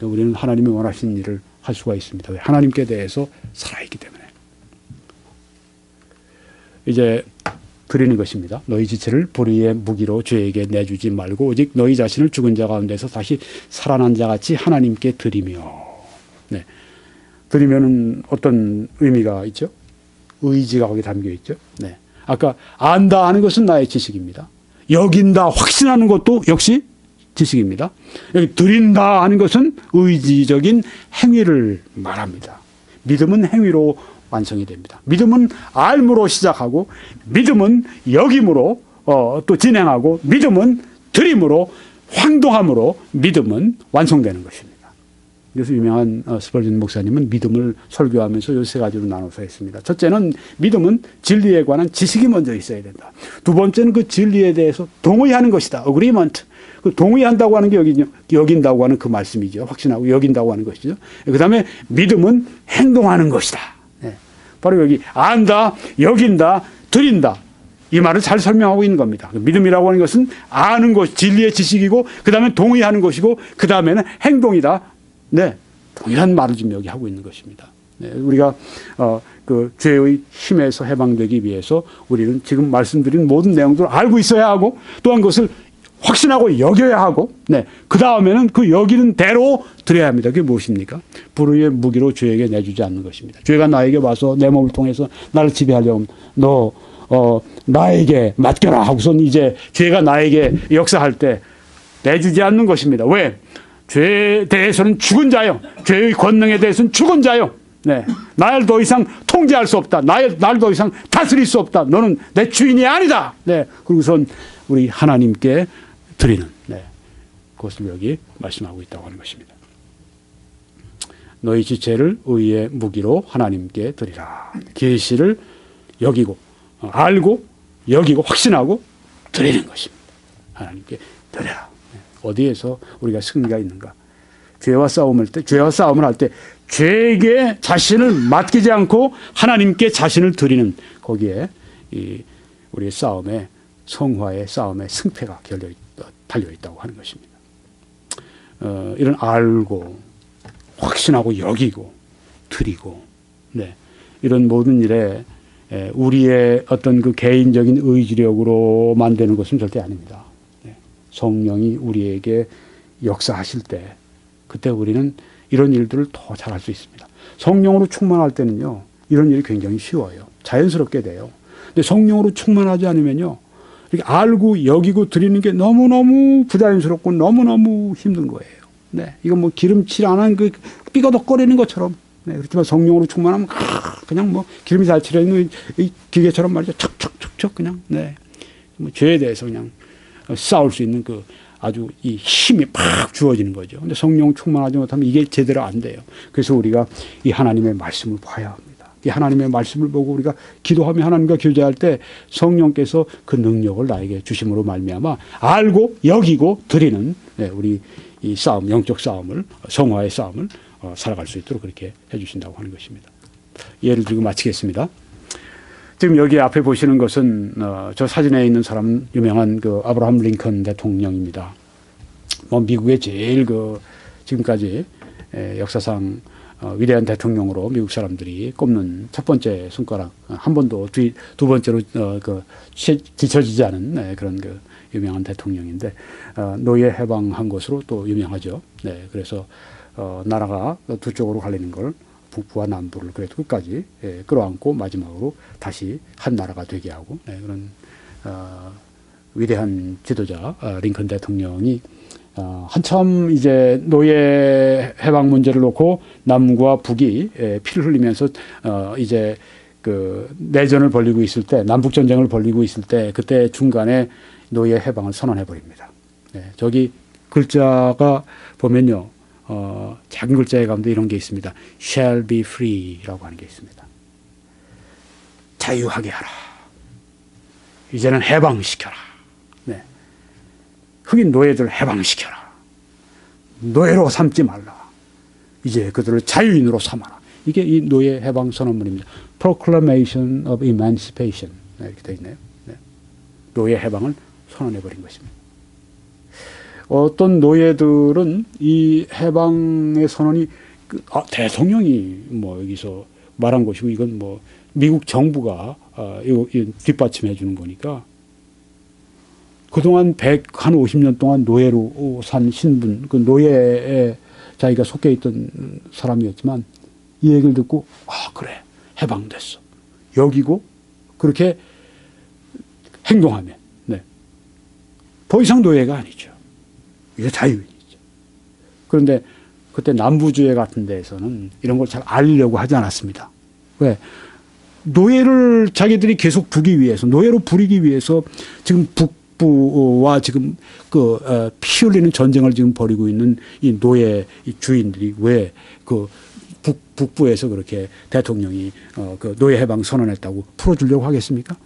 우리는 하나님이 원하시는 일을 할 수가 있습니다. 왜? 하나님께 대해서 살아있기 때문에. 이제 드리는 것입니다. 너희 지체를 불의의 무기로 죄에게 내주지 말고 오직 너희 자신을 죽은 자 가운데서 다시 살아난 자 같이 하나님께 드리며. 네. 드리면은 어떤 의미가 있죠? 의지가 거기 담겨 있죠. 네. 아까 안다 하는 것은 나의 지식입니다. 여긴다, 확신하는 것도 역시 지식입니다. 여기 드린다 하는 것은 의지적인 행위를 말합니다. 믿음은 행위로 완성이 됩니다. 믿음은 알므로 시작하고, 믿음은 여김으로 또 진행하고, 믿음은 드림으로, 황동함으로 믿음은 완성되는 것입니다. 그래서 유명한 스펄전 목사님은 믿음을 설교하면서 이 세 가지로 나눠서 했습니다. 첫째는 믿음은 진리에 관한 지식이 먼저 있어야 된다. 두 번째는 그 진리에 대해서 동의하는 것이다. agreement. 그 동의한다고 하는 게 여긴다고 하는 그 말씀이죠. 확신하고 여긴다고 하는 것이죠. 그 다음에 믿음은 행동하는 것이다. 네. 바로 여기 안다, 여긴다, 드린다. 이 말을 잘 설명하고 있는 겁니다. 믿음이라고 하는 것은 아는 것, 진리의 지식이고, 그 다음에 동의하는 것이고, 그 다음에는 행동이다. 네, 동일한 말을 지금 여기 하고 있는 것입니다. 네, 우리가 그 죄의 힘에서 해방되기 위해서 우리는 지금 말씀드린 모든 내용들을 알고 있어야 하고, 또한 그것을 확신하고 여겨야 하고, 네, 그 다음에는 그 여기는 대로 드려야 합니다. 그게 무엇입니까? 불의의 무기로 죄에게 내주지 않는 것입니다. 죄가 나에게 와서 내 몸을 통해서 나를 지배하려면 너 나에게 맡겨라 하고선 이제 죄가 나에게 역사할 때 내주지 않는 것입니다. 왜? 죄에 대해서는 죽은 자요. 죄의 권능에 대해서는 죽은 자요. 네. 날 더 이상 통제할 수 없다. 날 더 이상 다스릴 수 없다. 너는 내 주인이 아니다. 네. 그리고선 우리 하나님께 드리는, 네. 그것을 여기 말씀하고 있다고 하는 것입니다. 너희 지체를 의의 무기로 하나님께 드리라. 계시를 여기고 알고 여기고 확신하고 드리는 것입니다. 하나님께 드려라. 어디에서 우리가 승리가 있는가? 죄와 싸움을 할 때 죄에게 자신을 맡기지 않고 하나님께 자신을 드리는 거기에 우리의 싸움에 성화의 싸움의 승패가 달려 있다고 하는 것입니다. 이런 알고 확신하고 여기고 드리고 이런 모든 일에 우리의 어떤 그 개인적인 의지력으로 만드는 것은 절대 아닙니다. 성령이 우리에게 역사하실 때 그때 우리는 이런 일들을 더 잘할 수 있습니다. 성령으로 충만할 때는요, 이런 일이 굉장히 쉬워요. 자연스럽게 돼요. 근데 성령으로 충만하지 않으면요, 이렇게 알고 여기고 드리는 게 너무너무 부자연스럽고 너무너무 힘든 거예요. 이건 뭐 기름칠 안 한 그 삐거덕거리는 것처럼. 그렇지만 성령으로 충만하면 그냥 뭐 기름이 잘 칠해있는 이 기계처럼 말이죠. 척척척척 그냥. 뭐 죄에 대해서 그냥 싸울 수 있는 그 아주 이 힘이 팍 주어지는 거죠. 근데 성령 충만하지 못하면 이게 제대로 안 돼요. 그래서 우리가 이 하나님의 말씀을 봐야 합니다. 이 하나님의 말씀을 보고 우리가 기도하며 하나님과 교제할 때 성령께서 그 능력을 나에게 주심으로 말미암아 알고 여기고 드리는 우리 이 싸움, 영적 싸움을, 성화의 싸움을 살아갈 수 있도록 그렇게 해주신다고 하는 것입니다. 예를 들고 마치겠습니다. 지금 여기 앞에 보시는 것은 저 사진에 있는 사람은 유명한 그 아브라함 링컨 대통령입니다. 뭐 미국의 제일 그 지금까지 역사상 위대한 대통령으로 미국 사람들이 꼽는 첫 번째 손가락, 한 번도 두 번째로 뒤처지지 않은 그런 그 유명한 대통령인데 노예 해방한 것으로 또 유명하죠. 그래서 나라가 두 쪽으로 갈리는 걸 북부와 남부를 그래도 끝까지 끌어안고 마지막으로 다시 한 나라가 되게 하고 그런 위대한 지도자 링컨 대통령이 한참 이제 노예 해방 문제를 놓고 남과 북이 피를 흘리면서 이제 그 내전을 벌이고 있을 때, 남북 전쟁을 벌이고 있을 때 그때 중간에 노예 해방을 선언해 버립니다. 저기 글자가 보면요. 작은 글자에 가운데 이런 게 있습니다. shall be free라고 하는 게 있습니다. 자유하게 하라. 이제는 해방시켜라. 흑인 노예들 해방시켜라. 노예로 삼지 말라. 이제 그들을 자유인으로 삼아라. 이게 이 노예 해방 선언문입니다. Proclamation of Emancipation 이렇게 되어 있네요. 노예 해방을 선언해 버린 것입니다. 어떤 노예들은 이 해방의 선언이 대통령이 뭐 여기서 말한 것이고 이건 뭐 미국 정부가 이거 뒷받침해 주는 거니까 그동안 150년 동안 노예로 산 신분, 그 노예에 자기가 속해 있던 사람이었지만 이 얘기를 듣고 그래 해방됐어. 여기고 그렇게 행동하면 더 이상 노예가 아니죠. 이게 자유인이죠. 그런데 그때 남부주의 같은 데에서는 이런 걸 잘 알려고 하지 않았습니다. 왜? 노예를 자기들이 계속 두기 위해서, 노예로 부리기 위해서 지금 북부와 지금 피 흘리는 전쟁을 지금 벌이고 있는 이 노예 이 주인들이 왜 그 북부에서 그렇게 대통령이 그 노예 해방 선언했다고 풀어주려고 하겠습니까?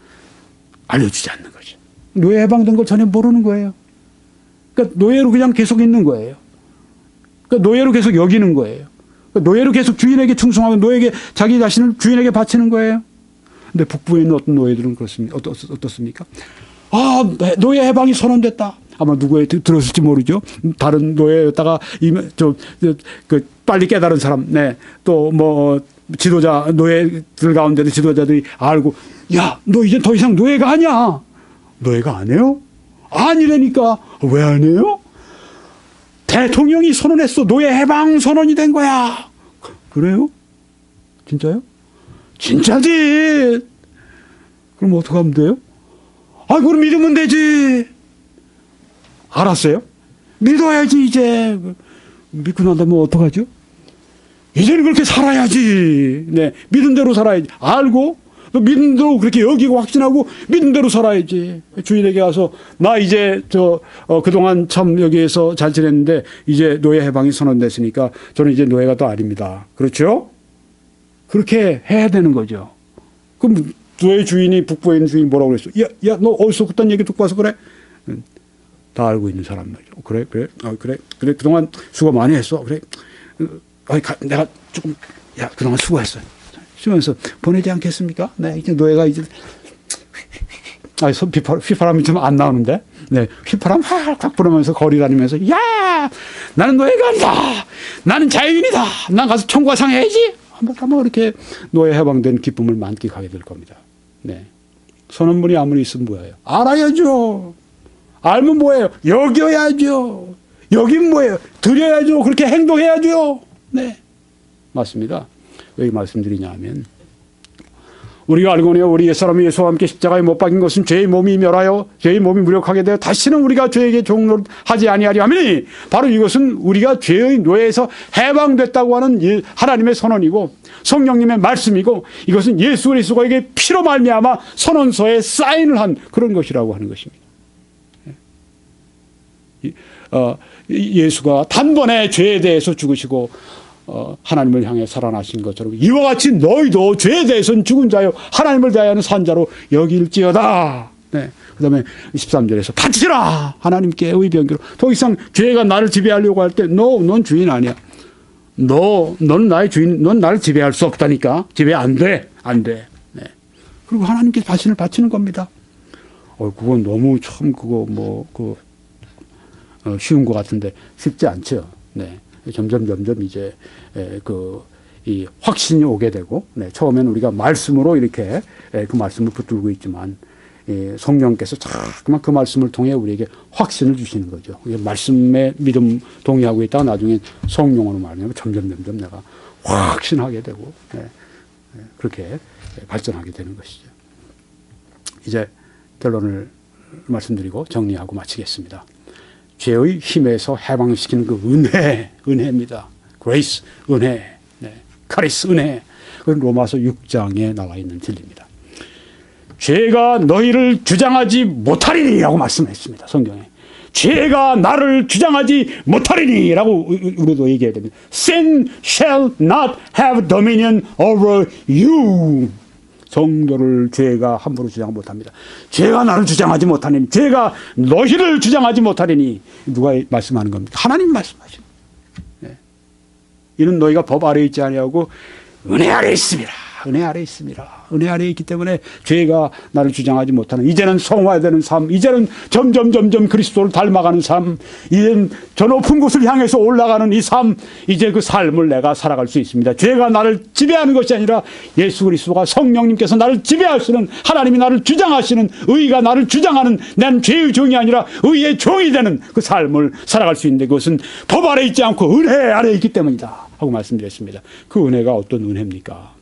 알려주지 않는 거죠. 노예 해방된 걸 전혀 모르는 거예요. 그러니까 노예로 그냥 계속 있는 거예요. 그러니까 노예로 계속 여기는 거예요. 그러니까 노예로 계속 주인에게 충성하고 노예에게 자기 자신을 주인에게 바치는 거예요. 근데 북부에 있는 어떤 노예들은 그렇습니까? 어떻습니까? 노예 해방이 선언됐다. 아마 누구에 들었을지 모르죠. 다른 노예였다가 빨리 깨달은 사람, 또 뭐 지도자 노예들 가운데도 지도자들이 알고, 야, 너 이제 더 이상 노예가 아니야. 노예가 안 해요? 아니라니까. 왜 안 해요? 대통령이 선언했어. 노예 해방 선언이 된 거야. 그래요? 진짜요? 진짜지. 그럼 어떻게 하면 돼요? 그럼 믿으면 되지. 알았어요? 믿어야지 이제. 믿고 난다면 어떡하죠? 이제는 그렇게 살아야지. 믿은 대로 살아야지. 알고 또 믿는 대로 그렇게 여기고 확신하고 믿는 대로 살아야지. 주인에게 가서 나 이제 그동안 참 여기에서 잘 지냈는데 이제 노예 해방이 선언됐으니까 저는 이제 노예가 또 아닙니다. 그렇죠? 그렇게 해야 되는 거죠. 그럼 노예 주인이 북부에 있는 주인이 뭐라고 그랬어? 야, 너 어디서 그딴 얘기 듣고 와서 그래? 다 알고 있는 사람 말이죠. 그래. 그동안 수고 많이 했어. 그래. 내가 조금 그동안 수고했어. 쉬면서 보내지 않겠습니까? 네, 이제 노예가 이제 휘파람이 좀 안 나오는데, 네, 휘파람 확 불으면서 거리 다니면서 야, 나는 노예가 아니다. 나는 자유인이다. 난 가서 청구가 상해야지. 한번 이렇게 노예 해방된 기쁨을 만끽하게 될 겁니다. 네, 선언문이 아무리 있으면 뭐예요? 알아야죠. 알면 뭐예요? 여겨야죠. 여긴 뭐예요? 드려야죠. 그렇게 행동해야죠. 네, 맞습니다. 왜 말씀드리냐 하면 우리가 알거니와 우리 옛사람이 예수와 함께 십자가에 못 박인 것은 죄의 몸이 멸하여 죄의 몸이 무력하게 되어 다시는 우리가 죄에게 종노릇하지 아니하리 하매니 바로 이것은 우리가 죄의 노예에서 해방됐다고 하는 하나님의 선언이고 성령님의 말씀이고 이것은 예수 그리스도에게 피로 말미암아 선언서에 사인을 한 그런 것이라고 하는 것입니다. 예수가 단번에 죄에 대해서 죽으시고 하나님을 향해 살아나신 것처럼 이와 같이 너희도 죄에 대해서는 죽은 자요 하나님을 대하여는 산 자로 여길지어다. 네. 그 다음에 13절에서 바치라 하나님께 의병기로. 더 이상 죄가 나를 지배하려고 할 때 넌 주인 아니야. 너는 나의 주인. 넌 나를 지배할 수 없다니까. 지배 안 돼. 네. 그리고 하나님께 자신을 바치는 겁니다. 그건 너무 참 쉬운 것 같은데 쉽지 않죠. 네. 점점 이제 이 확신이 오게 되고, 네, 처음에는 우리가 말씀으로 이렇게 그 말씀을 붙들고 있지만 성령께서 자꾸만 그 말씀을 통해 우리에게 확신을 주시는 거죠. 말씀에 믿음 동의하고 있다가 나중에 성령으로 말하면 점점 내가 확신하게 되고, 네, 그렇게 발전하게 되는 것이죠. 이제 결론을 말씀드리고 정리하고 마치겠습니다. 죄의 힘에서 해방시키는 그 은혜입니다. grace, 은혜, 네, 카리스, 은혜. 그건 로마서 6장에 나와 있는 진리입니다. 죄가 너희를 주장하지 못하리니라고 말씀했습니다. 성경에. 죄가 나를 주장하지 못하리니라고 우리도 얘기해야 됩니다. Sin shall not have dominion over you. 성도를 죄가 함부로 주장 못합니다. 죄가 나를 주장하지 못하니, 죄가 너희를 주장하지 못하리니. 누가 말씀하는 겁니까? 하나님 말씀하시는 거예요. 네. 이는 너희가 법 아래에 있지 아니하고 은혜 아래에 있습니다. 은혜 아래에 있습니다. 은혜 아래에 있기 때문에 죄가 나를 주장하지 못하는, 이제는 성화되는 삶, 이제는 점점 그리스도를 닮아가는 삶, 이제는 저 높은 곳을 향해서 올라가는 이 삶, 이제 그 삶을 내가 살아갈 수 있습니다. 죄가 나를 지배하는 것이 아니라 예수 그리스도가 성령님께서 나를 지배하시는, 하나님이 나를 주장하시는, 의가 나를 주장하는, 난 죄의 종이 아니라 의의 종이 되는 그 삶을 살아갈 수 있는데 그것은 법 아래에 있지 않고 은혜 아래에 있기 때문이다 하고 말씀드렸습니다. 그 은혜가 어떤 은혜입니까?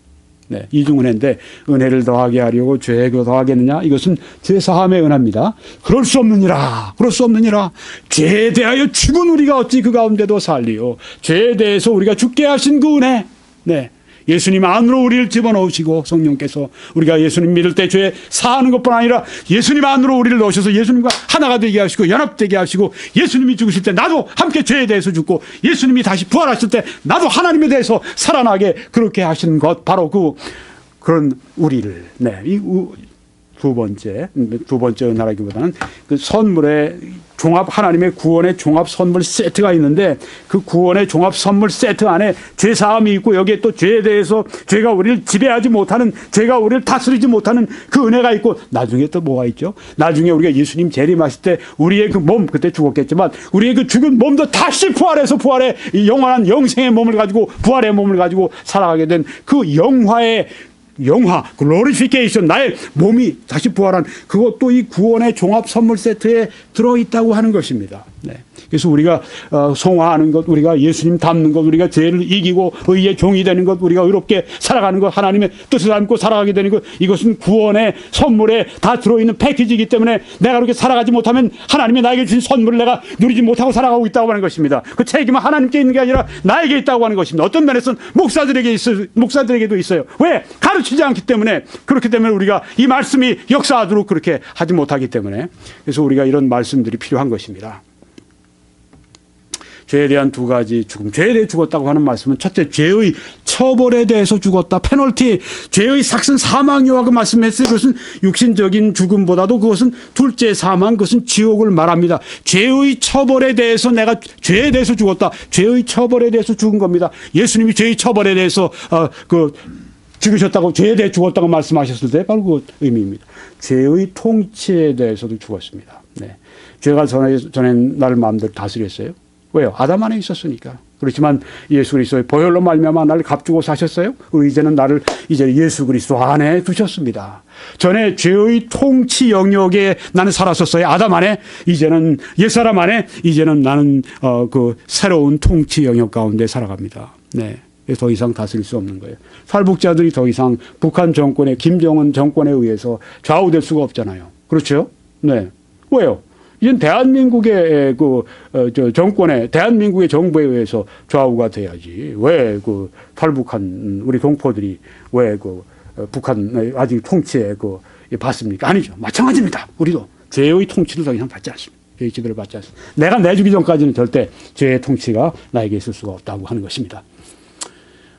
네, 이중은혜인데 은혜를 더하게 하려고 죄에 더하겠느냐? 이것은 죄사함의 은혜입니다. 그럴 수 없느니라. 죄에 대하여 죽은 우리가 어찌 그 가운데도 살리요. 죄에 대해서 우리가 죽게 하신 그 은혜. 네, 예수님 안으로 우리를 집어넣으시고 성령께서 우리가 예수님 믿을 때 죄 사하는 것뿐 아니라 예수님 안으로 우리를 넣으셔서 예수님과 하나가 되게 하시고 연합되게 하시고, 예수님이 죽으실 때 나도 함께 죄에 대해서 죽고 예수님이 다시 부활하실 때 나도 하나님에 대해서 살아나게 그렇게 하시는 것, 바로 그런 우리를, 네, 이 두 번째 은혜라기보다는 그 선물의 종합, 하나님의 구원의 종합 선물 세트가 있는데 그 구원의 종합 선물 세트 안에 죄사함이 있고 여기에 또 죄에 대해서 죄가 우리를 지배하지 못하는, 죄가 우리를 다스리지 못하는 그 은혜가 있고, 나중에 또 뭐가 있죠? 나중에 우리가 예수님 재림하실 때 우리의 그 몸, 그때 죽었겠지만 우리의 그 죽은 몸도 다시 부활해서 부활의 영원한 영생의 몸을 가지고, 부활의 몸을 가지고 살아가게 된 그 영화, 글로리피케이션, 나의 몸이 다시 부활한 그것도 이 구원의 종합 선물 세트에 들어있다고 하는 것입니다. 네. 그래서 우리가 송화하는 것, 우리가 예수님 닮는 것, 우리가 죄를 이기고 의의 종이 되는 것, 우리가 의롭게 살아가는 것, 하나님의 뜻을 닮고 살아가게 되는 것, 이것은 구원의 선물에 다 들어있는 패키지이기 때문에 내가 그렇게 살아가지 못하면 하나님이 나에게 주신 선물을 내가 누리지 못하고 살아가고 있다고 하는 것입니다. 그 책임은 하나님께 있는 게 아니라 나에게 있다고 하는 것입니다. 어떤 면에서는 목사들에게도 있어요. 왜? 가르치지 않기 때문에, 그렇기 때문에 우리가 이 말씀이 역사하도록 그렇게 하지 못하기 때문에, 그래서 우리가 이런 말씀들이 필요한 것입니다. 죄에 대한 두 가지 죽음. 죄에 대해 죽었다고 하는 말씀은 첫째, 죄의 처벌에 대해서 죽었다. 페널티, 죄의 삭슨 사망이와 그 말씀했어요. 그것은 육신적인 죽음보다도 그것은 둘째 사망, 그것은 지옥을 말합니다. 죄의 처벌에 대해서 내가 죄에 대해서 죽었다. 죄의 처벌에 대해서 죽은 겁니다. 예수님이 죄의 처벌에 대해서 죽으셨다고, 죄에 대해 죽었다고 말씀하셨을 때 바로 그 의미입니다. 죄의 통치에 대해서도 죽었습니다. 네. 죄가 전에 나를 마음대로 다스렸어요. 왜요? 아담 안에 있었으니까. 그렇지만 예수 그리스도의 보혈로 말미암아 나를 값주고 사셨어요. 이제는 나를 이제 예수 그리스도 안에 두셨습니다. 전에 죄의 통치 영역에 나는 살았었어요. 아담 안에. 이제는 옛사람 안에. 이제는 나는 그 새로운 통치 영역 가운데 살아갑니다. 네. 더 이상 다스릴 수 없는 거예요. 탈북자들이 더 이상 북한 정권의 김정은 정권에 의해서 좌우될 수가 없잖아요. 그렇죠? 네. 왜요? 이젠 대한민국의 정권에, 대한민국의 정부에 의해서 좌우가 돼야지. 왜 탈북한 우리 동포들이 왜 북한 아직 통치에 받습니까? 아니죠. 마찬가지입니다. 우리도 죄의 통치를 더 이상 받지 않습니다. 죄의 지배를 받지 않습니다. 내가 내주기 전까지는 절대 죄의 통치가 나에게 있을 수가 없다고 하는 것입니다.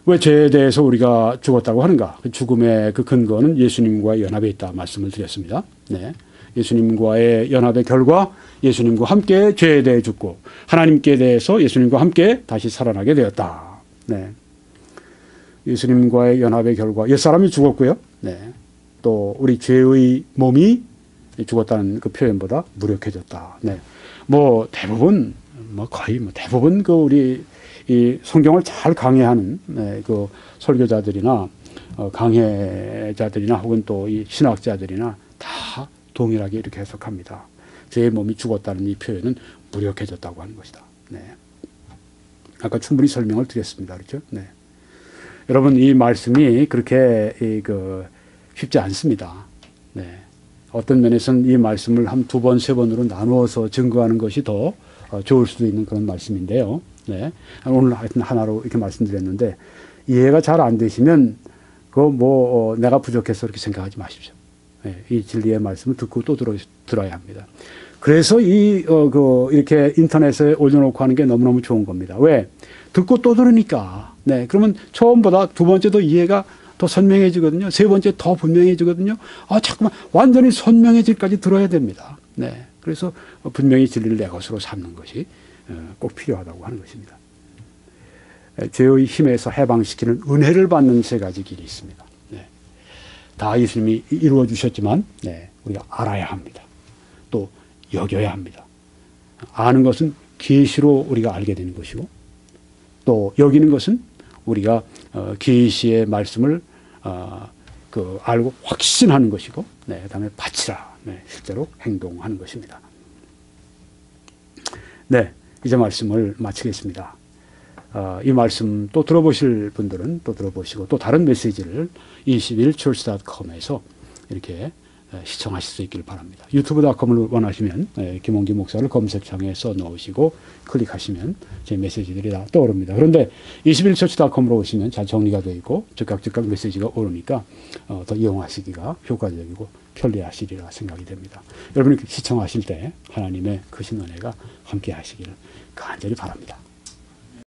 왜 죄에 대해서 우리가 죽었다고 하는가? 그 죽음의 그 근거는 예수님과의 연합에 있다 말씀을 드렸습니다. 네. 예수님과의 연합의 결과 예수님과 함께 죄에 대해 죽고 하나님께 대해서 예수님과 함께 다시 살아나게 되었다. 네. 예수님과의 연합의 결과 옛사람이 죽었고요. 네. 또 우리 죄의 몸이 죽었다는 그 표현보다 무력해졌다. 네. 대부분 거의 대부분 우리 이 성경을 잘 강해하는 그 설교자들이나 강해자들이나 혹은 또 이 신학자들이나 다 동일하게 이렇게 해석합니다. 죄의 몸이 죽었다는 이 표현은 무력해졌다고 하는 것이다. 네. 아까 충분히 설명을 드렸습니다. 그렇죠? 네. 여러분, 이 말씀이 그렇게 쉽지 않습니다. 네. 어떤 면에서는 이 말씀을 한 두 번, 세 번으로 나누어서 증거하는 것이 더 좋을 수도 있는 그런 말씀인데요. 네. 오늘 하여튼 하나로 이렇게 말씀드렸는데, 이해가 잘 안 되시면, 내가 부족해서 그렇게 생각하지 마십시오. 네. 이 진리의 말씀을 듣고 또 들어야 합니다. 그래서 이렇게 인터넷에 올려놓고 하는 게 너무너무 좋은 겁니다. 왜? 듣고 또 들으니까. 네. 그러면 처음보다 두 번째도 이해가 더 선명해지거든요. 세 번째 더 분명해지거든요. 자꾸만 완전히 선명해질까지 들어야 됩니다. 네. 그래서 분명히 진리를 내 것으로 삼는 것이 꼭 필요하다고 하는 것입니다. 죄의 힘에서 해방시키는 은혜를 받는 세 가지 길이 있습니다. 네. 다 예수님이 이루어 주셨지만 우리가 알아야 합니다. 또 여겨야 합니다. 아는 것은 계시로 우리가 알게 되는 것이고, 또 여기는 것은 우리가 계시의 말씀을 알고 확신하는 것이고, 그다음에 바치라, 실제로 행동하는 것입니다. 네, 이제 말씀을 마치겠습니다. 이 말씀 또 들어보실 분들은 또 들어보시고, 또 다른 메시지를 21church.com에서 이렇게 시청하실 수 있기를 바랍니다. 유튜브.com을 원하시면 김홍기 목사를 검색창에 써 넣으시고 클릭하시면 제 메시지들이 다 떠오릅니다. 그런데 21church.com으로 오시면 잘 정리가 되어 있고 즉각 메시지가 오르니까 더 이용하시기가 효과적이고 편리하시리라 생각이 됩니다. 여러분이 시청하실 때 하나님의 크신 은혜가 함께 하시기를 간절히 바랍니다.